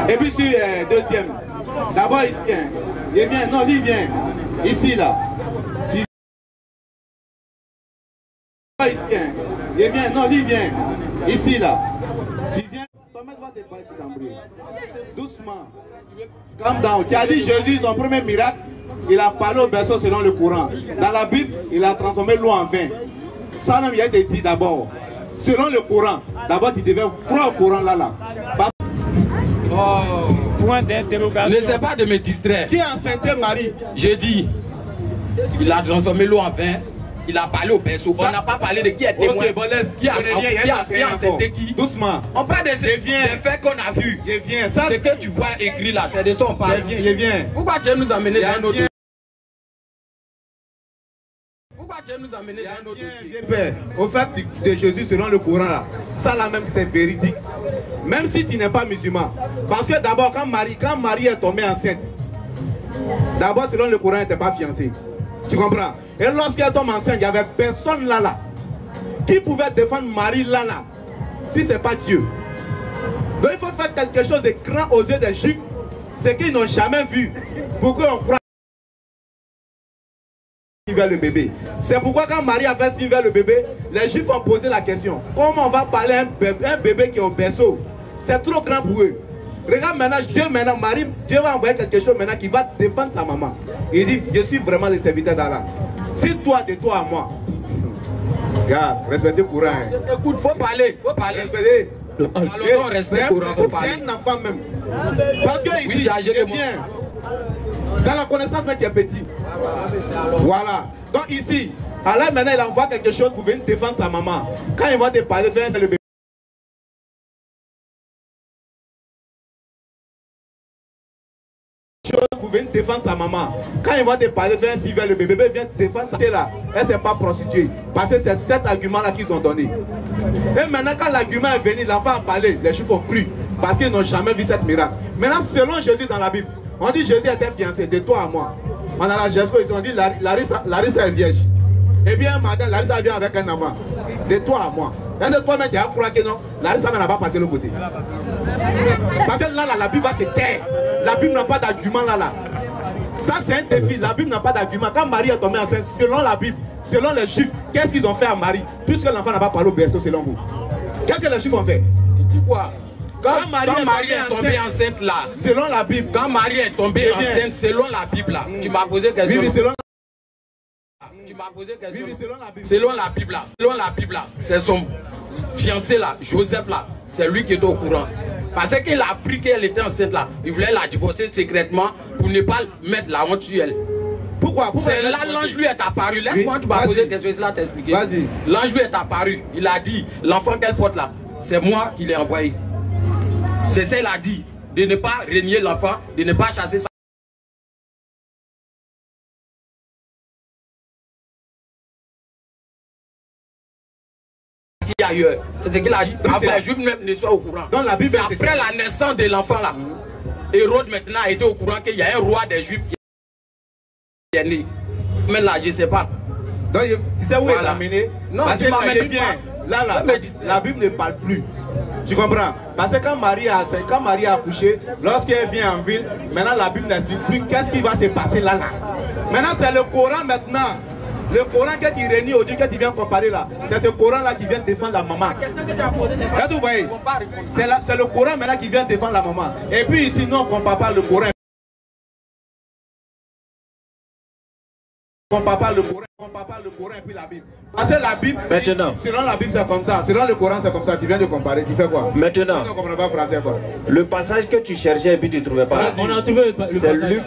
Et puis sur deuxième, d'abord il vient, il vient, non lui vient, ici là. Il vient, il vient, non lui vient, ici là. Tu viens, ton maître va te battre d'embryon. Doucement. Calm down. Tu as dit Jésus, son premier miracle, il a parlé au berceau selon le Coran. Dans la Bible, il a transformé l'eau en vin. Ça même, il a été dit d'abord. Selon le Coran, d'abord tu devais croire au Coran là. Point d'interrogation. N'essaie pas de me distraire. Qui a enceinté Marie? Je dis, il a transformé l'eau en vin. Il a parlé au berceau. On n'a pas parlé de qui est témoin. Okay, bon, qui a enceinté qui. Doucement. On parle de ces faits qu'on a vus. Je viens. Ce que tu vois écrit là, c'est de ça qu'on parle. Je viens. Pourquoi tu veux nous amener dans nos dossiers? Pourquoi tu veux nous amener dans nos dossiers? Au fait de Jésus selon le Coran là, ça là même c'est véridique. Même si tu n'es pas musulman. Parce que d'abord quand Marie est tombée enceinte, d'abord selon le Coran elle n'était pas fiancée. Tu comprends? Et lorsqu'elle tombe enceinte, il n'y avait personne là. Qui pouvait défendre Marie là si ce n'est pas Dieu? Donc il faut faire quelque chose de grand aux yeux des Juifs, ce qu'ils n'ont jamais vu. Pourquoi on croit vers le bébé? C'est pourquoi quand Marie a fait signe vers le bébé, les Juifs ont posé la question. Comment on va parler à un bébé qui est au berceau? C'est trop grand pour eux. Regarde maintenant, Dieu va envoyer quelque chose qui va défendre sa maman. Il dit, je suis vraiment le serviteur d'Allah. Si toi, de toi à moi, Gars, respectez le courant. Écoute, faut parler, faut parler. Respectez. Alors, respect le courant, faut parler. Un enfant même. Parce que ici, il est bien. Dans la connaissance, mais tu es petit. Voilà. Donc ici, Allah maintenant il envoie quelque chose pour venir défendre sa maman. Quand il va te parler, c'est le bébé. Pour venir défendre sa maman. Quand il va te parler, le bébé vient défendre sa là. Elle ne s'est pas prostituée. Parce que c'est cet argument-là qu'ils ont donné. Et maintenant, quand l'argument est venu, l'enfant a parlé, les juifs ont cru. Parce qu'ils n'ont jamais vu cette miracle. Maintenant, selon Jésus dans la Bible, on dit Jésus était fiancé de toi à moi. On a la Jesco, ils ont dit Larissa est vierge. Eh bien, madame, Larissa vient avec un enfant. De toi à moi. Et de toi-même, tu as croire que non, Larissa n'a pas passé le côté. Parce que là, la Bible va se taire. La Bible n'a pas d'argument là. Ça, c'est un défi. La Bible n'a pas d'argument. Quand Marie est tombée enceinte, selon la Bible, selon les Juifs, qu'est-ce qu'ils ont fait à Marie? Puisque l'enfant n'a pas parlé au berceau, selon vous. Qu'est-ce que les Juifs ont fait? Il dit quoi? Quand Marie est tombée enceinte là, selon la Bible. Quand Marie est tombée enceinte, selon la Bible là, tu m'as posé question. Oui, selon tu m'as posé question. Oui, selon la Bible. Selon la Bible là, c'est son fiancé là, Joseph là, c'est lui qui est au courant. Parce qu'il a appris qu'elle était enceinte là, il voulait la divorcer secrètement pour ne pas mettre la honte sur elle. Pourquoi? C'est là l'ange lui est apparu. Laisse-moi, oui, tu m'as posé question, c'est là t'expliquer. Vas-y. L'ange lui est apparu. Il a dit, l'enfant qu'elle porte là, c'est moi qui l'ai envoyé. C'est ça, il a dit, de ne pas régner l'enfant, de ne pas chasser sa ailleurs. C'est ce qu'il a dit. Avant les Juifs même ne soient au courant. Dans la Bible, c'est après la naissance de l'enfant là. Hérode maintenant a été au courant qu'il y a un roi des Juifs qui est né. Mais là, je ne sais pas. Donc, tu sais où voilà. il est amené? Non, parce que là, la Bible ne parle plus. Tu comprends? Parce que quand Marie a accouché, lorsqu'elle vient en ville, maintenant la Bible n'explique plus qu'est-ce qui va se passer là. Maintenant, c'est le Coran maintenant. Le Coran que tu réunis aujourd'hui, que tu viens comparer là, c'est ce Coran là qui vient défendre la maman. Qu'est-ce que vous voyez? C'est le Coran maintenant qui vient défendre la maman. Et puis ici, non, on ne compare pas le Coran. On parle le Coran et puis la Bible. Parce que la Bible, maintenant, selon la Bible c'est comme ça, selon le Coran c'est comme ça, tu viens de comparer, tu fais quoi? Maintenant, on ne comprend pas français quoi. Le passage que tu cherchais et puis tu ne trouvais pas. On a trouvé le passage. C'est Luc.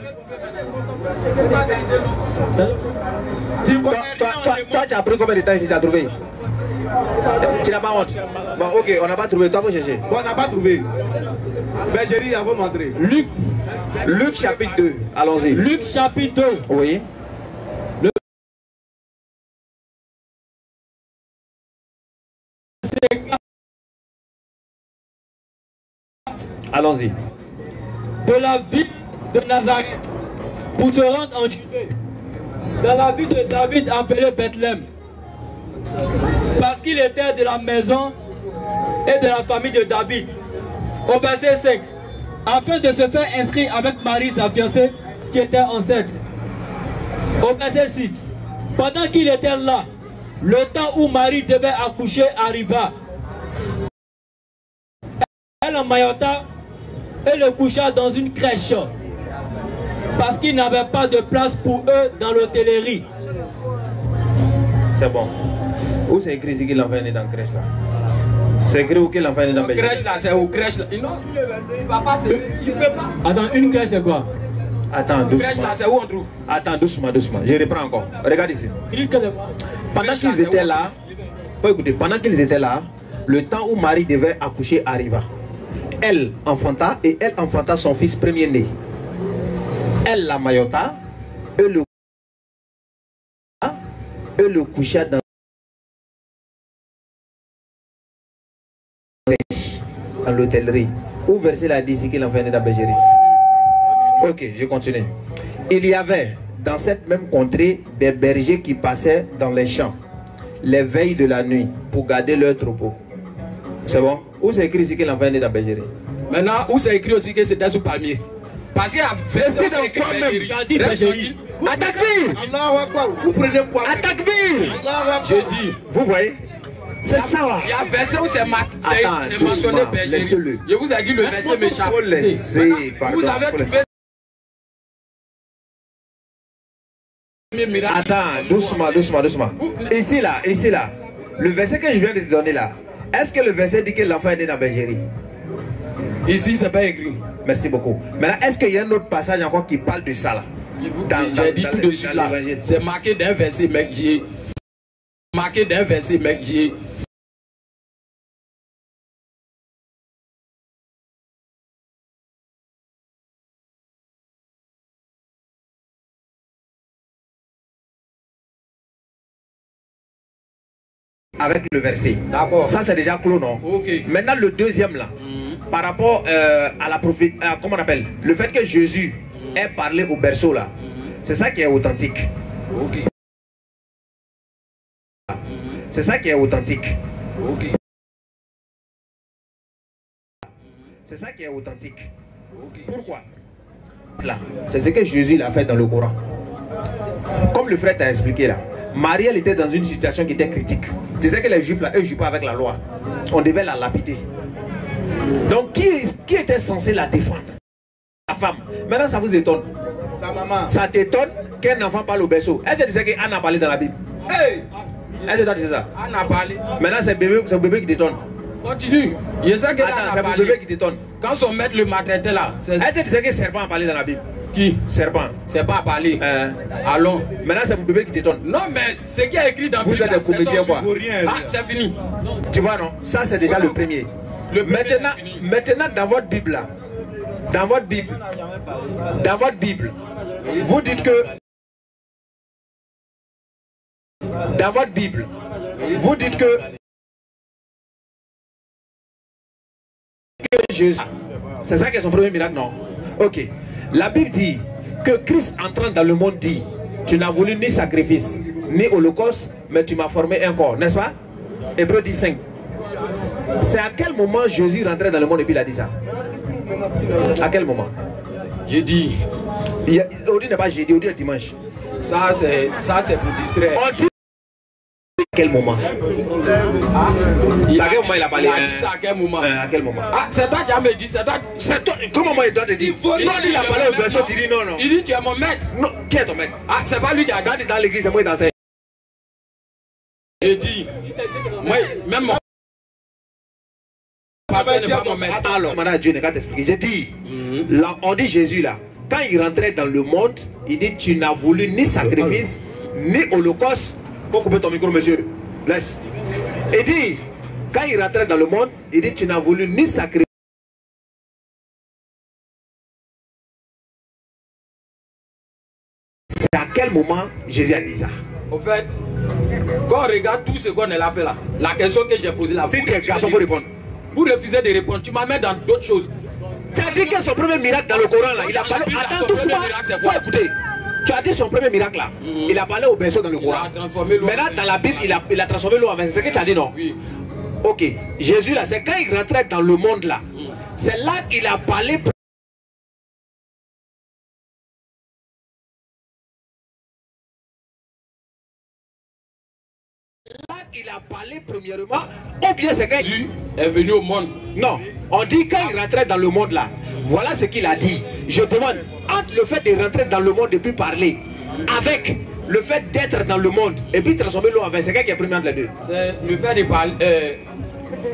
Toi, tu as pris combien de temps ici, tu as trouvé? Tu n'as pas honte? Bon, ok, on n'a pas trouvé, toi, vous cherchez. Bon, on n'a pas trouvé. Bergerie, il va vous montrer. Luc chapitre 2, allons-y. Luc chapitre 2. Oui. Allons-y. De la ville de Nazareth, pour se rendre en Judée, dans la ville de David appelée Bethléem, parce qu'il était de la maison et de la famille de David. Au verset 5, afin de se faire inscrire avec Marie, sa fiancée, qui était enceinte. Au verset 6, pendant qu'il était là, le temps où Marie devait accoucher arriva. Elle emmaillota et le coucha dans une crèche, parce qu'il n'avait pas de place pour eux dans l'hôtellerie. C'est bon. Où c'est écrit ici que l'enfant est né dans la crèche là? C'est écrit où que l'enfant est né dans la crèche? Crèche là, c'est où crèche là? Non, il va pas faire. Il peut pas. Attends, une crèche c'est quoi? Attends, doucement. Crèche là, c'est où on trouve? Attends, doucement, doucement. Je reprends encore. Regarde ici. Pendant qu'ils étaient là, faut écouter, pendant qu'ils étaient là, le temps où Marie devait accoucher arriva. Elle enfanta et elle enfanta son fils premier-né. Elle la maillota et le coucha dans l'hôtellerie. Où verset la dit ici que l'enfant est né dans la bergerie? Ok, je continue. Il y avait dans cette même contrée des bergers qui passaient dans les champs les veilles de la nuit pour garder leur troupeau. C'est bon? Où c'est écrit ici que l'enfant est né dans la bergerie? Maintenant, où c'est écrit aussi que c'était sous palmier? Parce qu'il y a écrit bergerie. Attaque-bir! Allahu Akbar, vous prenez quoi? Attaque-bir! Je dis, vous voyez? C'est ça. Il y a un verset où c'est mentionné bergerie. Je vous ai dit le verset m'échappe. Vous avez trouvé. Attends, doucement. Ici là. Le verset que je viens de te donner là, est-ce que le verset dit que l'enfant est né dans la bergerie? Ici, c'est pas écrit. Merci beaucoup. Maintenant, est-ce qu'il y a un autre passage encore qui parle de ça là? J'ai dit tout de suite là. C'est marqué d'un verset, mec. J'ai marqué d'un verset, mec. J'ai avec le verset. D'accord. Ça c'est déjà clos, non? Ok. Maintenant le deuxième là, par rapport à la prophétie, comment on appelle? Le fait que Jésus ait parlé au berceau là, c'est ça qui est authentique. Ok. C'est ça qui est authentique. Ok. C'est ça qui est authentique. Ok. Pourquoi? Là, c'est ce que Jésus l'a fait dans le Coran. Comme le frère t'a expliqué là, Marie elle était dans une situation qui était critique. Tu sais que les juifs là, eux jouent pas avec la loi. On devait la lapider. Donc qui était censé la défendre? La femme. Maintenant ça vous étonne. Sa maman. Ça t'étonne qu'un enfant parle au berceau. Est-ce que tu sais qu'Anne a parlé dans la Bible? Hey! Est-ce que toi tu sais ça? Anne a parlé. Maintenant c'est le bébé qui t'étonne. Continue. Je sais que Attends, Anne a c'est le parlé. bébé qui t'étonne. Quand son maître le maltraitait là, Est-ce que tu sais que serpent a parlé dans la Bible? qui? Serpent. C'est pas à parler. Allons. Maintenant c'est le bébé qui t'étonne. Non, mais ce qui est écrit dans Vous Bible, êtes des comédiens quoi? Ah, c'est fini. Tu vois non? Ça c'est déjà le premier. Maintenant dans votre Bible là, dans votre Bible, vous dites que dans votre Bible, vous dites que Jésus, c'est ça qui est son premier miracle, non? Ok. La Bible dit que Christ entrant dans le monde dit, tu n'as voulu ni sacrifice, ni holocauste, mais tu m'as formé un corps, n'est-ce pas? Hébreux 10:5. C'est à quel moment Jésus rentrait dans le monde et puis il a dit ça? À quel moment? J'ai dit. Aujourd'hui n'est pas jeudi, aujourd'hui est dimanche. Ça c'est pour distraire. On dit à quel moment? À quel moment il a parlé? Il a dit ça à quel moment? À quel moment? Ah, c'est toi qui as me dit, c'est toi. C'est toi. Comment moi il doit te dire? Non, il a parlé au berceau, tu dis non, non. Il dit tu es mon maître. Non, qui est ton maître? Ah, c'est pas lui qui a Quand il est dans l'église, c'est moi qui t'enseigne. J'ai dit. Moi, même mon pasteur n'est pas mon maître. Alors, maintenant Dieu n'est qu'à t'expliquer. J'ai dit, là, on dit Jésus là, quand il rentrait dans le monde, il dit tu n'as voulu ni sacrifice, ni holocauste. Faut couper ton micro, monsieur. Laisse. Il dit, quand il rentrait dans le monde, il dit tu n'as voulu ni sacrifice. C'est à quel moment Jésus a dit ça? Au fait, quand on regarde tout ce qu'on a fait là, la question que j'ai posée là, si tu es garçon, il faut répondre. Vous refusez de répondre, tu m'amènes dans d'autres choses. Tu as dit que son premier miracle dans le Coran là, il a parlé. Attends tout ça, faut écouter. Tu as dit son premier miracle là, il a parlé au berceau dans le Coran. Maintenant dans la Bible, il a transformé l'eau en vin. C'est ce que tu as dit, non? Oui. Ok, Jésus là, c'est quand il rentrait dans le monde là, c'est là qu'il a parlé. Là qu'il a parlé premièrement, ou bien c'est quand Jésus est venu au monde. Non, on dit quand il rentrait dans le monde là, voilà ce qu'il a dit. Je demande, entre le fait de rentrer dans le monde et puis parler, avec le fait d'être dans le monde et puis transformer l'eau en vin, c'est quoi qui est premier entre les deux? C'est le fait de parler.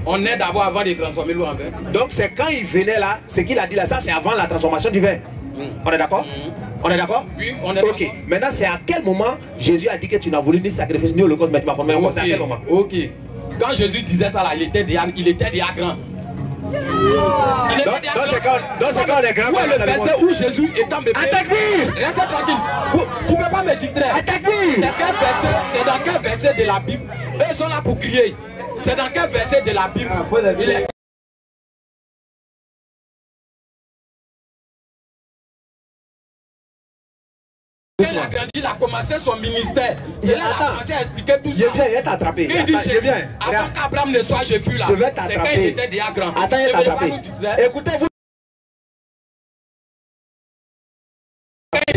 On est d'abord avant de transformer l'eau en vin. Donc c'est quand il venait là, ce qu'il a dit là, ça c'est avant la transformation du vin. On est d'accord? On est d'accord? Oui, on est d'accord. Ok, maintenant c'est à quel moment Jésus a dit que tu n'as voulu ni sacrifice ni holocauste, mais tu m'as formé un corps? C'est à quel moment? Ok. Quand Jésus disait ça là, il était déjà grand. Dans ce cas, on est grand. Où est le verset où Jésus étant bébé? Attaque-lui! Reste tranquille. Tu ne peux pas me distraire. Attaque-lui! C'est dans quel verset de la Bible? Eux ils sont là pour crier. C'est dans quel verset de la Bible? Il est... Il a grandi, il a commencé son ministère. C'est là qu'il a commencé à expliquer tout ça. Je viens t'attraper. Il dit, avant qu'Abraham ne soit, je fus là. Je vais t'attraper. C'est quand il était déjà grand. Attends, il t'attraper. Écoutez-vous.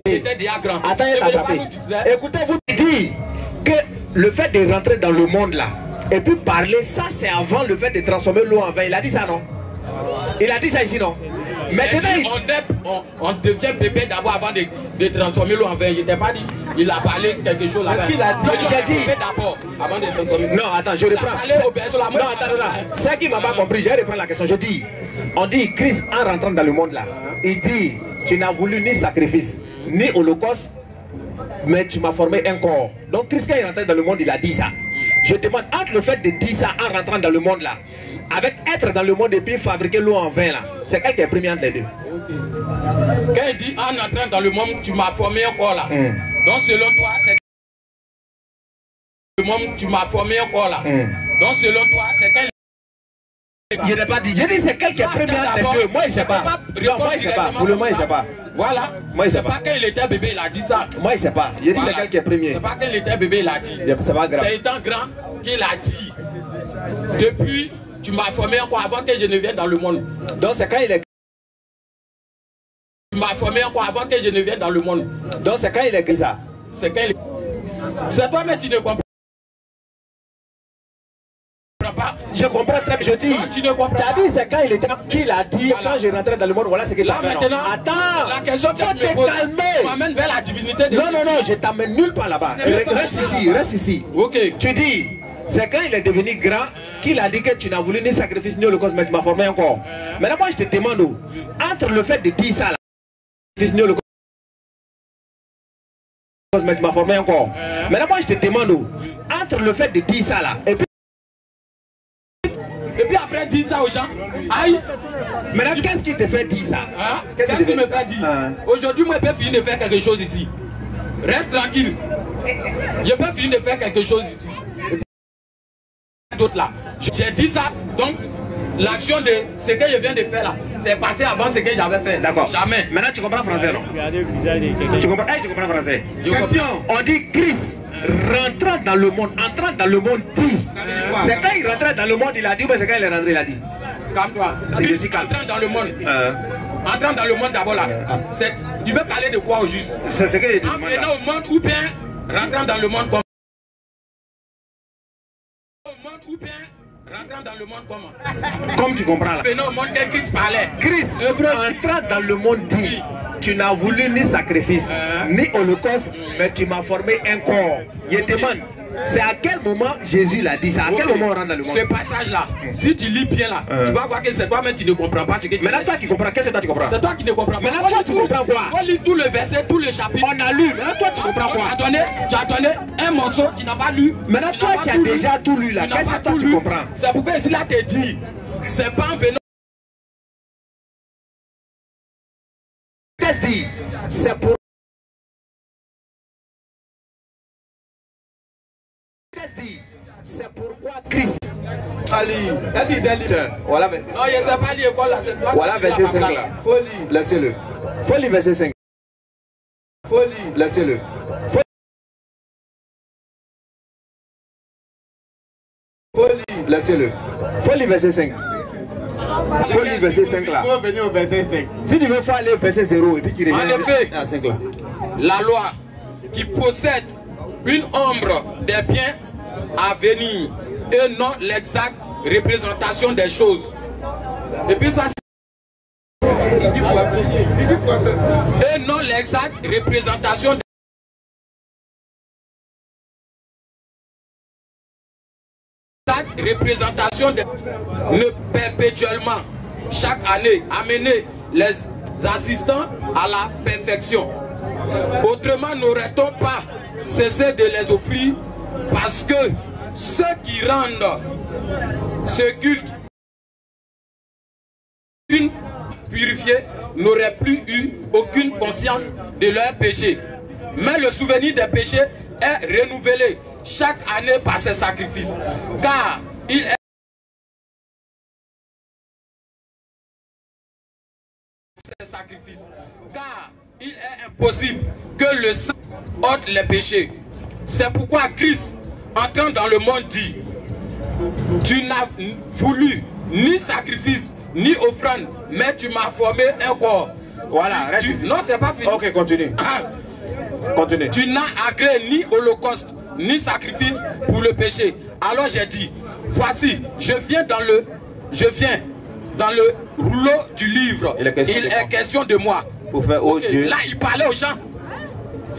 Il était déjà grand. Attends, il t'attraper. Écoutez-vous dire que le fait de rentrer dans le monde là, et puis parler, ça c'est avant le fait de transformer l'eau en vin. Il a dit ça, non? Il a dit ça ici, non? Maintenant, on devient bébé d'abord avant de de transformer l'eau en vin. Je t'ai pas dit, il a parlé quelque chose là-bas. Qu'est-ce qu'il a dit? J'ai dit d'abord, avant de transformer. Non, attends, je reprends. Non, attends, c'est qui m'a pas compris, je vais reprendre la question. Je dis, on dit, Christ en rentrant dans le monde là, il dit, tu n'as voulu ni sacrifice, ni holocauste, mais tu m'as formé un corps. Donc Christ quand il est rentré dans le monde, il a dit ça. Je demande, entre le fait de dire ça en rentrant dans le monde là, avec être dans le monde et puis fabriquer l'eau en vin là, c'est quel qui est premier entre les deux? Quand il dit en entrant dans le monde, tu m'as formé un corps là. Donc selon toi, c'est le monde, tu m'as formé un corps là. Donc selon toi, c'est quel? Je n'ai pas dit. Je dis c'est quel qui est premier entre les deux. Moi il ne sait pas. Non, moi il ne sait pas. Pour le moment il ne sait pas. Voilà. Moi il sait pas. C'est pas quand il était bébé, il a dit ça. Moi il ne sait pas. Je dis c'est quel qui est premier. C'est pas quand il était bébé, il a dit. C'est pas grave. C'est étant grand qu'il a dit. Depuis, tu m'as formé encore avant que je ne vienne dans le monde. Donc c'est quand il est. Tu m'as formé encore avant que je ne vienne dans le monde. Donc c'est quand il est ça. C'est quand il est. C'est toi mais tu ne comprends pas. Je comprends très bien. Je dis. Non, tu ne comprends pas. Tu as dit c'est quand il était qu'il a dit voilà. Quand je rentrais dans le monde, voilà ce que tu as fait. Maintenant, attends. La question faut te calmer. Tu m'amènes vers la divinité de Non, non, non, je t'amène nulle part là-bas. Reste ici, reste ici. Ok. Tu dis, c'est quand il est devenu grand qu'il a dit que tu n'as voulu ni sacrifice ni holocauste, mais tu m'as formé encore. Maintenant, moi je te demande, entre le fait de dire ça là, sacrifice ni holocauste, mais tu m'as formé encore. Maintenant, moi je te demande, entre le fait de dire ça là, et puis après dire ça aux gens, aïe. Maintenant, qu'est-ce qui te fait dire ça? Hein? Qu'est-ce qui me fait dire? Aujourd'hui, moi, je peux finir de faire quelque chose ici. Reste tranquille. Je peux finir de faire quelque chose ici. D'autres là. J'ai dit ça, donc l'action de ce que je viens de faire là, c'est passé avant ce que j'avais fait. D'accord. Jamais. Maintenant, tu comprends français, non? Tu comprends, tu comprends français? On dit Christ rentrant dans le monde, entrant dans le monde dit. C'est quand il rentrait dans le monde, il a dit, ou c'est quand il est rentré, il a dit? Calme-toi. Entrant dans le monde. Entrant dans le monde d'abord là. Il veut parler de quoi au juste? C'est ce que je dis. En venant au monde ou bien rentrant dans le monde comme. Au monde ou bien rentrant dans le monde comment? Comme tu comprends là. Venant au monde que Christ parlait. Christ entrant dans le monde dit. Tu n'as voulu ni sacrifice, ni holocauste, mais tu m'as formé un corps. Je demande, c'est à quel moment Jésus l'a dit ça? À quel moment on rentre dans le monde? Ce passage-là, si tu lis bien là, tu vas voir que c'est toi-même tu ne comprends pas ce que tu dis. Maintenant, toi qui comprends, qu'est-ce que toi tu comprends? C'est toi qui ne comprends pas. Maintenant, toi tu comprends quoi? On lit tout le verset, tout le chapitre. On a lu, maintenant toi tu comprends quoi? Tu as donné un morceau, tu n'as pas lu. Maintenant, toi qui as déjà tout lu là, qu'est-ce que toi tu comprends? C'est pourquoi ici là te dit, c'est pas en venant. C'est pour c'est pourquoi Christ Ali, est-ce que c'est voilà verset. Non, je ne sais pas lire quoi là, c'est toi. Voilà verset 5 là. Faut lire. Laissez-le. Faut lire verset 5. Faut lire. Laissez-le. Faut lire. Laissez-le. Faut lire verset 5. Faut lire verset 5 là. Faut venir au verset 5. Si tu veux, faut aller au verset 0 et puis tu reviens en effet, à 5 là. La loi qui possède une ombre des biens à venir et non l'exacte représentation des choses. Et puis ça et non l'exacte représentation ne perpétuellement chaque année amener les assistants à la perfection. Autrement n'aurait-on pas cessé de les offrir, parce que ceux qui rendent ce culte une purifiée n'auraient plus eu aucune conscience de leur péché. Mais le souvenir des péchés est renouvelé chaque année par ces sacrifices, car il est impossible que le sang ôte les péchés. C'est pourquoi Christ, entrant dans le monde, dit: tu n'as voulu ni sacrifice ni offrande, mais tu m'as formé un corps. Voilà, reste ici. Non, c'est pas fini. Ok, continue. Continue. Tu n'as agréé ni holocauste ni sacrifice pour le péché. Alors j'ai dit: voici, je viens dans le rouleau du livre. Il est question de moi. Pour faire, oh Dieu. Là, il parlait aux gens.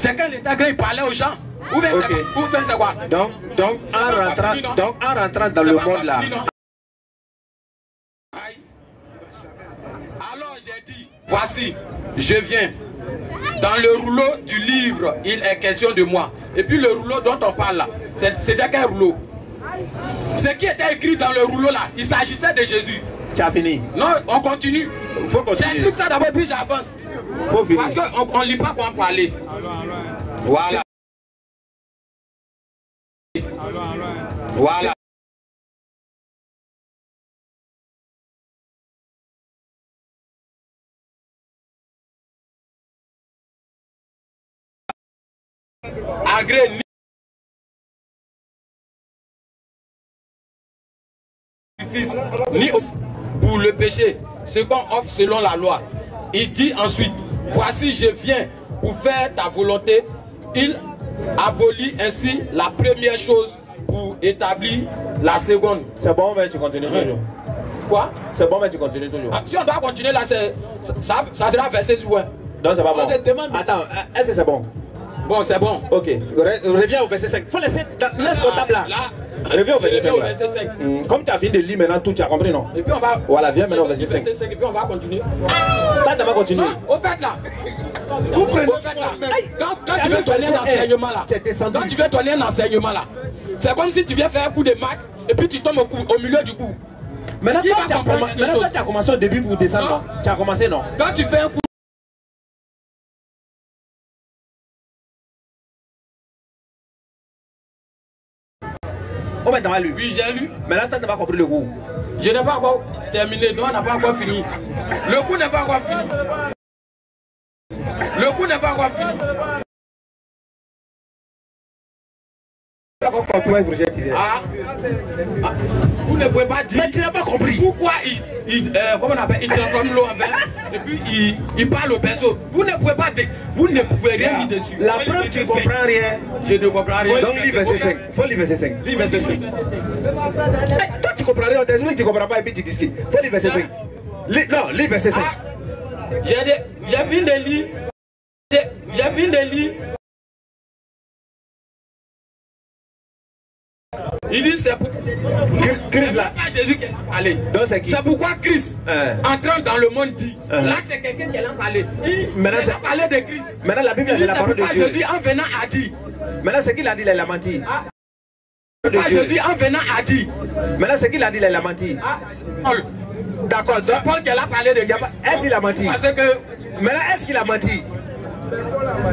C'est quand l'état gré, il parlait aux gens. Ou bien c'est quoi? Donc en rentrant dans le monde là. Alors j'ai dit, voici, je viens. Dans le rouleau du livre, il est question de moi. Et puis le rouleau dont on parle là, c'était quel rouleau? Ce qui était écrit dans le rouleau là, il s'agissait de Jésus. Tu as fini? Non, on continue. Faut continuer. J'explique ça d'abord puis j'avance. Faut finir. Parce qu'on ne lit pas quoi parler. Voilà. Voilà. Agré fils ni pour le péché, ce qu'on offre selon la loi. Il dit ensuite, voici je viens pour faire ta volonté. Il abolit ainsi la première chose pour établir la seconde. C'est bon, mais tu continues toujours. Quoi? C'est bon, mais tu continues toujours. Si on doit continuer là, ça sera verset sur ouais. Non, c'est pas bon. Attends, est-ce que c'est bon? Bon, c'est bon. Ok, reviens au verset 5. Faut laisser, laisse ton table là. Reviens au verset 5. Comme tu as fini de lire maintenant tout, tu as compris, non? Et puis on va. Voilà, viens maintenant au verset 5. Et puis on va continuer. T'as d'abord continué. Au fait là. Quand tu veux donner un enseignement là, quand tu veux donner un enseignement là, c'est comme si tu viens faire un coup de maths et puis tu tombes au milieu du coup. Maintenant, quand tu as commencé au début pour descendre, tu as commencé, non? Quand tu fais un coup. Oh, mais t'as lu? Oui, j'ai lu. Maintenant, tu n'as pas compris le coup. Je n'ai pas encore terminé, non, on n'a pas encore fini. Le coup n'est pas encore fini. Le coup n'est pas encore fini. Vous ne pouvez pas dire. Mais tu n'as pas compris. Pourquoi comment on appelle, il transforme l'eau en vin et puis il parle au berceau. Vous ne pouvez pas dire. Vous ne pouvez rien dire dessus. La preuve, tu ne comprends rien. Je ne comprends rien. Donc, lis verset 5. Faut lire verset 5. Lis verset 5. Toi, tu comprends rien. On t'explique que tu ne comprends pas et puis tu discutes. Faut lire verset 5. Non, lis verset 5. J'ai fini de lire. J'ai fini de lire. Il dit c'est pour Christ là. C'est pas Jésus qui a parlé. C'est pourquoi Christ entrant dans le monde dit. Là c'est quelqu'un qui a parlé. Il a parlé de Christ. Maintenant la Bible c'est la parole de Dieu. Jésus en venant a dit. Maintenant ce qu'il a dit là il a menti. Jésus en venant a dit. Maintenant ce qu'il a dit là il a menti. D'accord. C'est Paul qui a parlé de Christ. Est-ce qu'il a menti? Parce que maintenant est-ce qu'il a menti?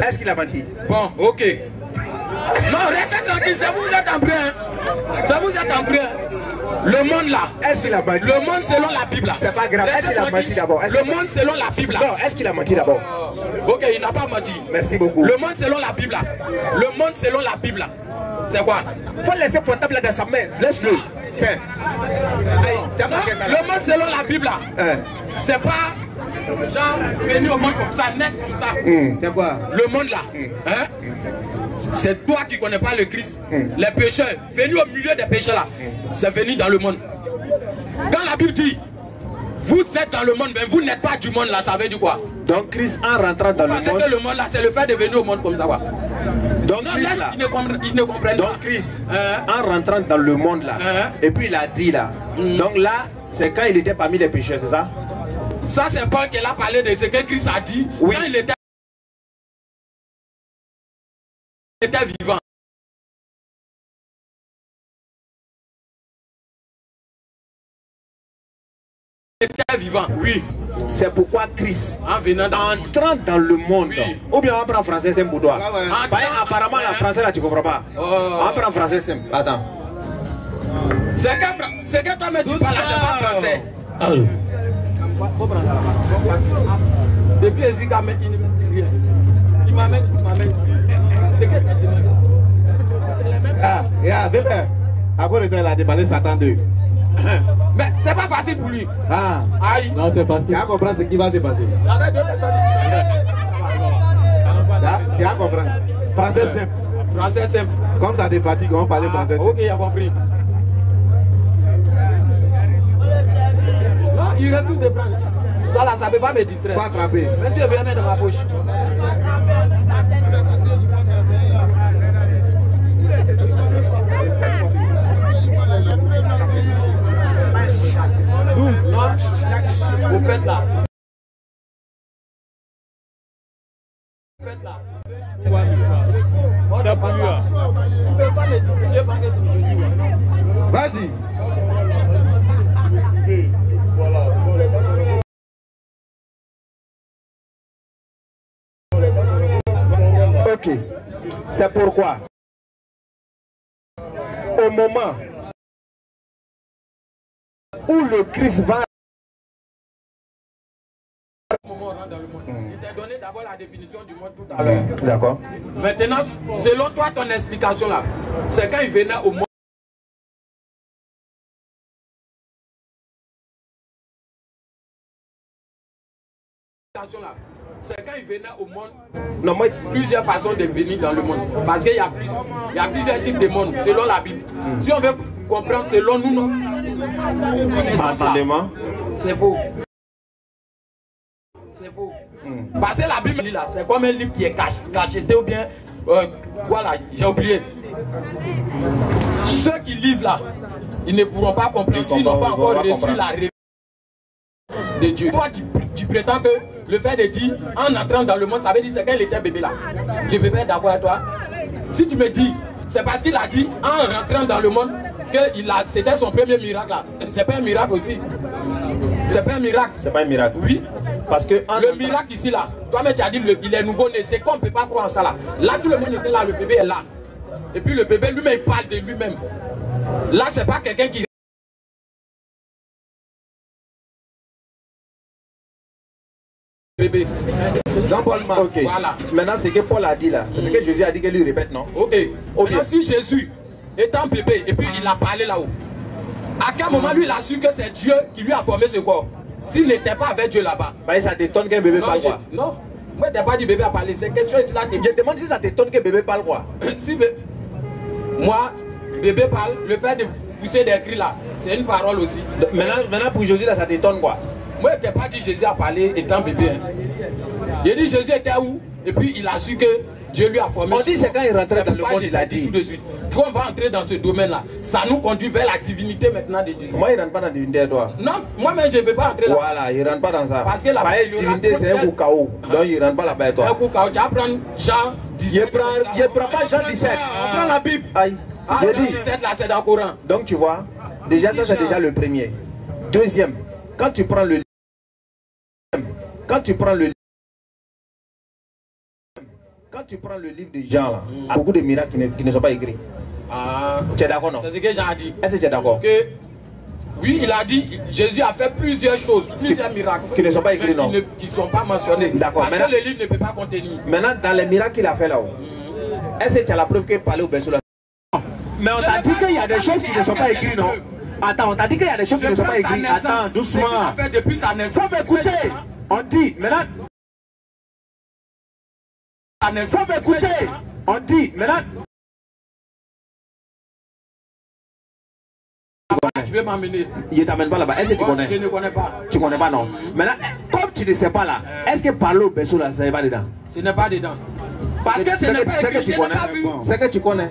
Est-ce qu'il a menti? Bon, ok. Non, restez tranquille, ça vous êtes en train. Ça vous êtes en train. Le monde là. Est-ce qu'il a menti? Le monde selon la Bible là. C'est pas grave. Est-ce qu'il a menti d'abord? Le monde selon la Bible là. Non, est-ce qu'il a menti d'abord? Ok, il n'a pas menti. Merci beaucoup. Le monde selon la Bible là. Le monde selon la Bible là. C'est quoi? Faut laisser portable là dans sa main. Laisse-le. Tiens. Le monde selon la Bible là. C'est pas genre venu au monde comme ça, net comme ça. C'est quoi? Le monde là. Hein? C'est toi qui ne connais pas le Christ. Les pécheurs, venus au milieu des pécheurs là, c'est venu dans le monde. Quand la Bible dit, vous êtes dans le monde, mais vous n'êtes pas du monde là, ça veut dire quoi? Donc Christ en rentrant dans le monde. Parce que le monde là, c'est le fait de venir au monde comme ça. Quoi. Donc non, Christ, là, ils ne comprennent pas. Donc Christ, en rentrant dans le monde là, et puis il a dit là. Donc là, c'est quand il était parmi les pécheurs, c'est ça? Ça c'est Paul qui a parlé de ce que Christ a dit quand il était vivant. Il était vivant, oui. C'est pourquoi Christ, en venant entrant dans le monde, ou bien on prend français simple pour toi. Apparemment, la français là tu comprends pas. On prend français simple. Attends. C'est que toi mais tu parles là, c'est pas français. Depuis les il m'amène. Il m'amène. C'est que ça demande. Ah, bébé. Après, il a déballé Satan 2. Mais c'est pas facile pour lui. Ah, aïe. Non, c'est facile. Tu vas comprendre ce qui va se passer. J'avais deux personnes ici. Tu vas comprendre. Français simple. Français simple. Comme ça te fatigue, on parle français simple. Ok, il a compris. Non, il refuse de prendre. Ça là, ça ne peut pas me distraire. Faut attraper. Merci de venir dans ma poche. Ça pue. Vas-y. Ok. C'est pourquoi, au moment où le Christ va... Il t'a donné d'abord la définition du monde tout à l'heure. D'accord. Maintenant, selon toi, ton explication là, c'est quand il venait au monde. C'est quand il venait au monde. Non, moi... Plusieurs façons de venir dans le monde. Parce qu'il y a plusieurs types de monde selon la Bible. Si on veut comprendre selon nous, non. C'est faux. C'est faux. Parce que la Bible là, c'est comme un livre qui est cacheté ou bien voilà, j'ai oublié. Ceux qui lisent là, ils ne pourront pas comprendre s'ils n'ont pas encore reçu la révélation de Dieu. Toi tu prétends que le fait de dire en entrant dans le monde, ça veut dire c'est quand il était bébé là. Je peux pas être d'accord avec toi. Si tu me dis, c'est parce qu'il a dit en rentrant dans le monde que c'était son premier miracle là. C'est pas un miracle aussi. C'est pas un miracle. C'est pas un miracle. Oui. Parce que le miracle ici là, toi-même tu as dit il est nouveau-né, c'est qu'on ne peut pas croire en ça là. Là tout le monde était là, le bébé est là. Et puis le bébé lui-même il parle de lui-même. Là c'est pas quelqu'un qui... Bébé. Ok. Voilà. Maintenant ce que Paul a dit là, c'est ce que Jésus a dit que lui répète, non? Ok. Maintenant si Jésus étant bébé et puis il a parlé là-haut, à quel moment lui il a su que c'est Dieu qui lui a formé ce corps? S'il n'était pas avec Dieu là-bas. Bah, ça t'étonne qu'un bébé parle quoi? Non, moi t'as pas dit bébé à parler, c'est question là. Je te demande si ça t'étonne que bébé parle quoi? Si moi, bébé parle, le fait de pousser des cris là, c'est une parole aussi. Maintenant pour Jésus là, ça t'étonne quoi? Moi je t'ai pas dit Jésus a parlé étant bébé. Hein. Il dit Jésus était où? Et puis il a su que Dieu lui a formé. On dit c'est quand il rentrait dans le monde, il a dit. Tout de suite. Quand on va entrer dans ce domaine-là, ça nous conduit vers la divinité maintenant de Jésus. Moi, il ne rentre pas dans la divinité, toi. Non, moi-même, je ne vais pas entrer là. Voilà, il ne rentre pas dans ça. Parce que la divinité, c'est un coup KO. Donc, il ne rentre pas là-bas, toi. Un coup KO, tu vas prendre Jean 17. Je ne prends pas Jean 17. On prend la Bible. Aïe. Jean 17, là, c'est dans le Coran. Donc, tu vois, déjà, ça, c'est déjà le premier. Deuxième, quand tu prends le livre, quand tu prends le livre de Jean, là, il y a beaucoup de miracles qui ne sont pas écrits. Tu es d'accord, non? C'est ce que Jean a dit. Est-ce que tu es d'accord? Oui, il a dit, Jésus a fait plusieurs choses, plusieurs miracles. Qui ne sont pas écrits, non? Qui ne sont pas mentionnés. D'accord. Parce que le livre ne peut pas contenir. Maintenant, dans les miracles qu'il a fait là-haut, est-ce que tu as la preuve qu'il parlait au berceau là? Mais on t'a dit qu'il y a des choses qui ne sont pas écrites, non? Attends, on t'a dit qu'il y a des choses qui ne sont pas écrites. Attends, doucement. Depuis sa naissance. Faut écouter. On dit, maintenant. Faut écouter. On dit, maintenant. Tu veux m'emmener? Il ne t'amène pas là-bas. Est-ce que tu connais? Je ne connais pas. Tu ne connais pas, non? Maintenant, comme tu ne sais pas là, est-ce que parler au berceau là, ça n'est pas dedans? Ce n'est pas dedans. Parce que ce n'est pas écrit, je n'ai pas vu. C'est que tu connais.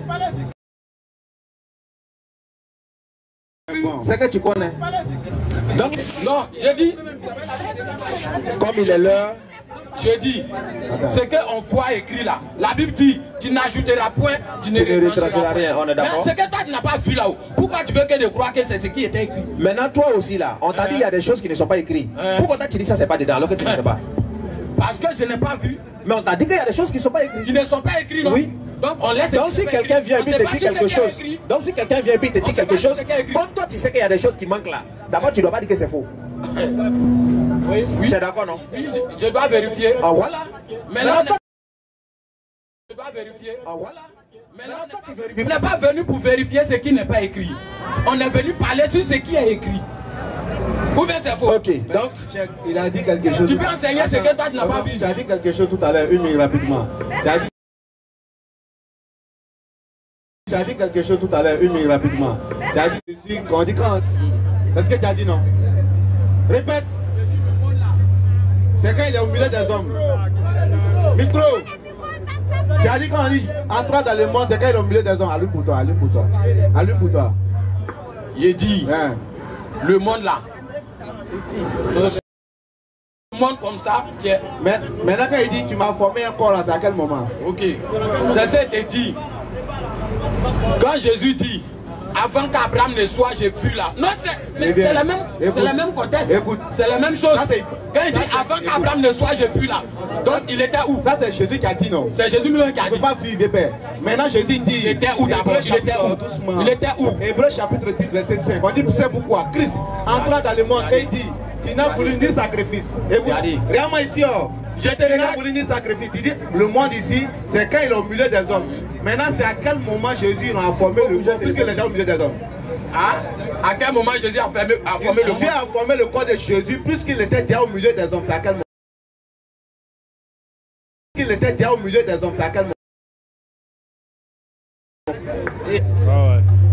C'est que tu connais. Donc, non, je dis. Comme il est l'heure. Je dis, ce qu'on voit écrit là, la Bible dit, tu n'ajouteras point, tu ne retrancheras rien. On est d'accord. Mais ce que toi tu n'as pas vu là-haut, pourquoi tu veux que de croire que c'est ce qui était écrit? Maintenant toi aussi là, on t'a dit il y a des choses qui ne sont pas écrites. Pourquoi toi tu dis ça c'est pas dedans alors que tu ne sais pas? Parce que je n'ai pas vu. Mais on t'a dit qu'il y a des choses qui ne sont pas écrites. Qui ne sont pas écrites, non? Oui. Donc on laisse. Donc si quelqu'un vient et te dit quelque chose, donc si quelqu'un vient et te dit quelque chose, comme toi tu sais qu'il y a des choses qui manquent là, d'abord tu ne dois pas dire que c'est faux. Oui. Tu es d'accord, non? Oui, je dois vérifier. Ah voilà. Maintenant, je dois vérifier. Ah voilà. Maintenant, toi tu vérifies. On n'est pas venu pour vérifier ce qui n'est pas écrit. On est venu parler sur ce qui est écrit. Ou bien c'est faux? Ok, donc il a dit quelque chose. Tu peux enseigner ce que toi tu n'as pas vu. Tu as dit quelque chose tout à l'heure, une minute rapidement. Tu as dit quelque chose tout à l'heure, une minute rapidement. Tu as dit quand on dit quand. C'est ce que tu as dit, non? Répète. C'est quand il est au milieu des hommes. Micro. Tu as dit quand on dit entrant dans le monde, c'est quand il est au milieu des hommes. Allume pour toi, allume pour toi. Allume pour toi. Il dit le monde là. Le monde comme ça. Mais maintenant, quand il dit tu m'as formé un corps, là, c'est à quel moment? Ok. C'est ce qu'il dit. Quand Jésus dit, avant qu'Abraham ne soit, j'ai fui là. Non, c'est le même contexte. C'est la même chose. Quand il dit, avant qu'Abraham ne soit, j'ai fui là. Donc, il était où? Ça, c'est Jésus qui a dit, non? C'est Jésus lui-même qui a dit. Il ne peut pas fuir, père. Maintenant, Jésus dit. Il était où d'abord? Il était où? Il était où? Hébreux chapitre 10, verset 5. On dit, c'est pourquoi Christ entra dans le monde et il dit, tu n'as voulu ni sacrifice. Écoute, regarde-moi ici, oh. Tu n'as voulu ni sacrifice. Il dit, le monde ici, c'est quand il est au milieu des hommes. Maintenant, c'est à quel moment Jésus a formé le monde puisqu'il est au milieu des hommes? Ah, à quel moment Jésus a formé le monde? Dieu a formé le corps de Jésus puisqu'il était déjà au milieu des hommes. C'est à quel moment? Il était déjà au milieu des hommes. C'est à quel moment?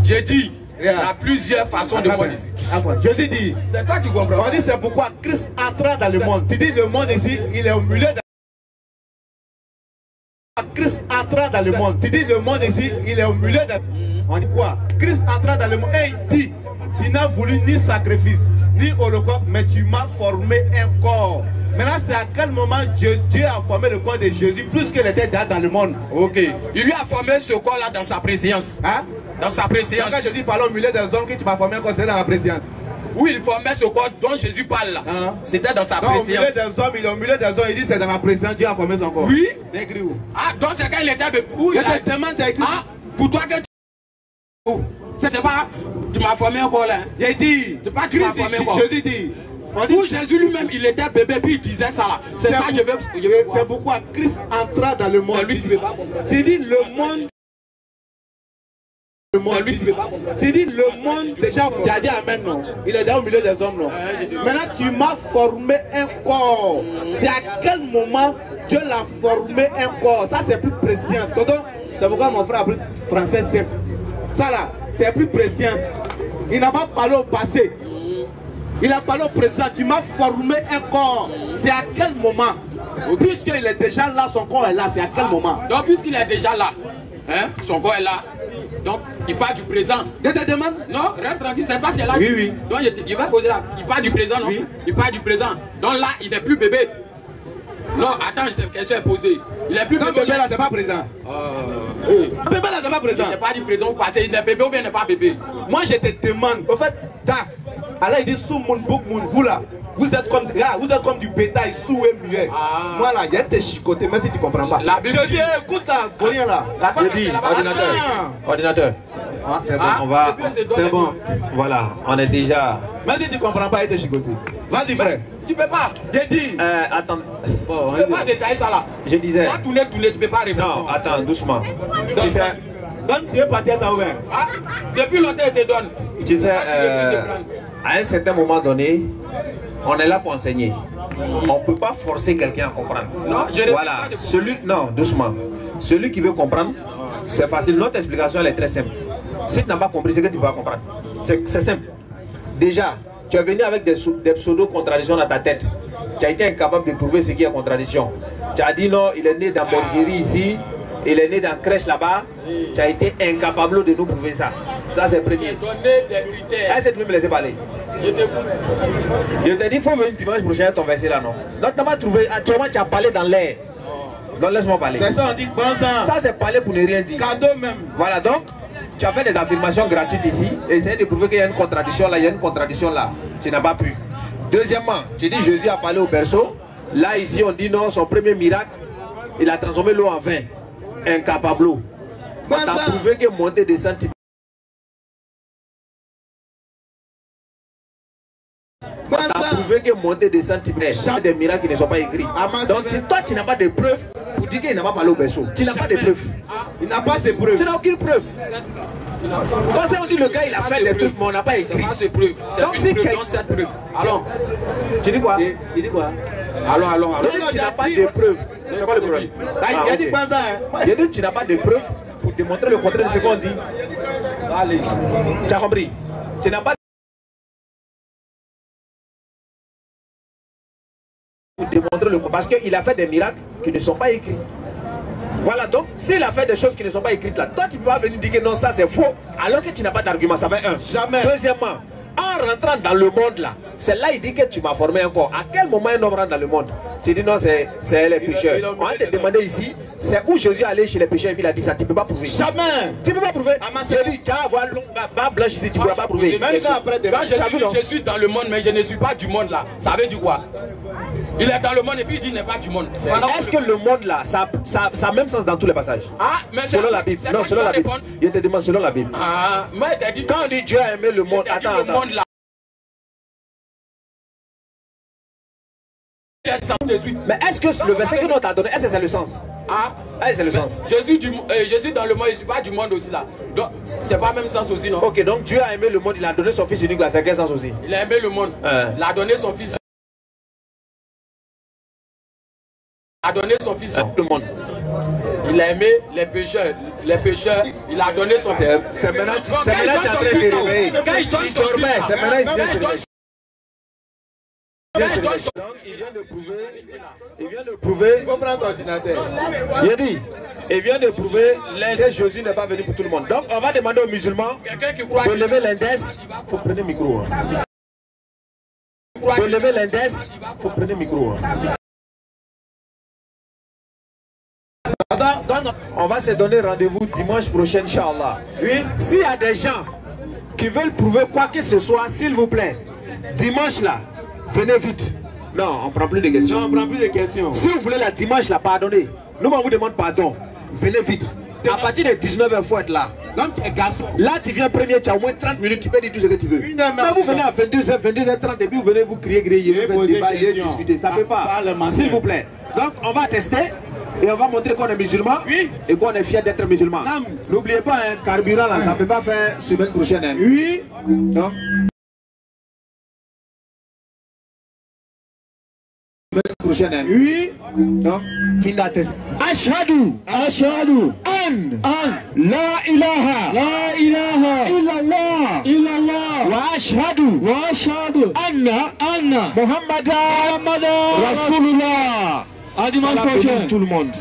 J'ai dit, il y a plusieurs façons de voir ici. Jésus dit, c'est toi qui comprends. On dit c'est pourquoi Christ entra dans le monde. Tu dis le monde ici, il est au milieu des Christ entra dans le monde. Tu dis le monde ici, il est au milieu des... On dit quoi? Christ entra dans le monde et il dit, tu n'as voulu ni sacrifice, ni holocauste, mais tu m'as formé un corps. Maintenant, c'est à quel moment Dieu a formé le corps de Jésus plus qu'il était dans le monde? Ok. Il lui a formé ce corps-là dans sa préscience. Hein? Dans sa préscience. Quand Jésus parlait au milieu des hommes, que tu m'as formé un corps, c'est dans la préscience. Oui, il formait ce corps dont Jésus parle là. C'était dans sa préscience. Au milieu des hommes, il est au milieu des hommes, il dit c'est dans la préscience, Dieu a formé son corps. Oui. C'est écrit où? Ah, donc c'est quand il était bébé. Où il te demande, c'est écrit. Ah, pour toi que tu... C'est pas, tu m'as formé un corps là. J'ai dit. C'est pas tu m'as formé un corps. Jésus dit. Où Jésus lui-même, il était bébé, puis il disait ça là. C'est ça que je veux. C'est pourquoi Christ entra dans le monde. C'est lui qui veut pas comprendre. Tu dis le monde. Tu dis le monde, déjà, tu as dit amen, non? Il est dans au milieu des hommes, non? Maintenant, tu m'as formé un corps. C'est à quel moment Dieu l'a formé un corps? Ça, c'est plus précis. C'est pourquoi mon frère a pris français simple. Ça là, c'est plus précis. Il n'a pas parlé au passé. Il a parlé au présent. Tu m'as formé un corps. C'est à quel moment? Puisqu'il est déjà là, son corps est là. C'est à quel moment? Donc, puisqu'il est déjà là, hein, son corps est là. Donc, il part du présent. Je te demande? Non, reste tranquille, c'est pas qu'il est là. Oui, oui. Donc, il va poser là. Il part du présent, non? Oui. Il part du présent. Donc là, il n'est plus bébé. Non, attends, cette question est posée. Il n'est plus bébé. bébé. Bébé là, c'est pas présent. Bébé là, c'est pas présent. Il n'est pas du présent ou passé. Il est bébé ou bien il n'est pas bébé. Moi, je te demande. Au fait, Allah, il dit sous mon book, vous là. Vous êtes comme du bétail sous et muet. Moi là, il y a des chicotés, même si tu ne comprends pas. Je dis, écoute là, rien là. Je dis, ordinateur. Ah, c'est bon, on va. C'est bon. Voilà, on est déjà. Même si tu ne comprends pas, il te chicoté. Vas-y, frère. Tu peux pas. J'ai dit. Attends. Bon, tu peux pas détailler ça là. Je disais. Toi, tourner, tu peux pas répondre. Non, attends, doucement. Tu sais. Donc tu es parti à ça ouvert. Depuis longtemps, il te donne. Tu sais, à un certain moment donné, on est là pour enseigner. On ne peut pas forcer quelqu'un à comprendre. Non, voilà. Non, doucement. Celui qui veut comprendre, c'est facile. Notre explication, elle est très simple. Si tu n'as pas compris, c'est que tu vas comprendre. C'est simple. Déjà, tu es venu avec des pseudo-contradictions dans ta tête. Tu as été incapable de prouver ce qui est contradiction. Tu as dit non, il est né dans bergerie ici, il est né dans crèche là-bas. Tu as été incapable de nous prouver ça. Ça, c'est le premier. Est-ce que tu peux me laisser parler? Je t'ai dit, il faut venir dimanche prochain ton verset là, non? Donc, tu m'as trouvé, actuellement, tu as parlé dans l'air. Donc, laisse-moi parler. C'est ça, on dit bon sang. Ça, c'est parler pour ne rien dire. Cadeau même. Voilà, donc, tu as fait des affirmations gratuites ici. Essaye de prouver qu'il y a une contradiction là, il y a une contradiction là. Tu n'as pas pu. Deuxièmement, tu dis Jésus a parlé au berceau. Là, ici, on dit non, son premier miracle, il a transformé l'eau en vin. Incapable. On t'a prouvé que monter des centimètres. On t'a prouvé que monter des centimètres, des miracles qui ne sont pas écrits. Donc toi tu n'as pas de preuves pour dire qu'il n'a pas parlé au berceau. Tu n'as pas de preuves. Il n'a pas ses preuves. Tu n'as aucune preuve. Parce qu'on dit le gars il a fait des trucs mais on n'a pas écrit. C'est pas ses preuves. C'est une preuve dans cette preuve. Allons. Tu dis quoi? Il dit quoi? Allons. Donc tu n'as pas de preuves. C'est quoi le problème? Il a dit pas ça. Il dit tu n'as pas de preuves pour démontrer le contraire de ce qu'on dit. Allez. Tu as compris? Tu n'as pas pour démontrer le contraire. Parce qu'il a fait des miracles qui ne sont pas écrits. Voilà, donc s'il a fait des choses qui ne sont pas écrites là, toi tu peux pas venir dire que non, ça c'est faux, alors que tu n'as pas d'argument. Ça va un. Jamais. Deuxièmement, En rentrant dans le monde là, c'est là il dit que tu m'as formé encore. À quel moment un homme rentre dans le monde? Tu dis non, c'est les pécheurs. On va te demander ici, c'est où Jésus allait chez les pécheurs et il a dit ça. Tu ne peux pas prouver. Jamais. Tu ne peux pas prouver. J'ai dit, tu vas avoir bas blanche ici, tu ne pourras pas prouver. Même quand je suis dans le monde, mais je ne suis pas du monde là, ça veut dire quoi? Il est dans le monde et puis il dit il n'est pas du monde. Est-ce que le monde là, ça a même sens dans tous les passages? Ah, mais selon la Bible. Non, selon la Bible. Je te demande selon la Bible. Ah, moi il t'a dit. Quand on dit Dieu a aimé le monde, attends. Mais est-ce que le verset que l'on t'a donné, est-ce que c'est le sens? Ah, c'est le sens. Jésus dans le monde, il ne suis pas du monde aussi là. Donc, c'est pas le même sens aussi, non? Ok, donc Dieu a aimé le monde, il a donné son fils unique là, c'est quel sens aussi? Il a aimé le monde. Il a donné son fils. Il a donné son fils. Le monde. Il a aimé les pécheurs. Les pécheurs, il a donné son fils. C'est maintenant tu es en train de te réveiller. Quand il donne son fils, c'est maintenant il vient de prouver. Il faut prendre l'ordinateur. Il vient de prouver que Jésus n'est pas venu pour tout le monde. Donc on va demander aux musulmans de lever l'index. Il faut prendre le micro. De lever l'index, il faut prendre le micro. On va se donner rendez-vous dimanche prochain, Inch'Allah. Oui. S'il y a des gens qui veulent prouver quoi que ce soit, s'il vous plaît, dimanche là, venez vite. Non, on ne prend plus de questions. Non, on ne prend plus de questions. Si vous voulez la dimanche là, pardonnez. Nous, on vous demande pardon. Venez vite. À partir de 19h, il faut être là. Donc, tu es garçon. Là, tu viens premier, tu as au moins 30 minutes, tu peux dire tout ce que tu veux. Mais vous venez à 22h, 22h30 et puis vous venez vous crier, griller, vous déballer, discuter. Ça ne peut pas. S'il vous plaît. Donc, on va tester. Et on va montrer qu'on est musulman, oui, et qu'on est fier d'être musulman. N'oubliez pas, un carburant là, ça ne peut pas faire semaine prochaine. Hein. Oui. Non. Semaine prochaine. Hein. Oui. Non. Fin de test. Ashhadu an la ilaha illallah wa ashhadu anna Muhammadan Rasulullah. À dimanche prochain, tout le monde.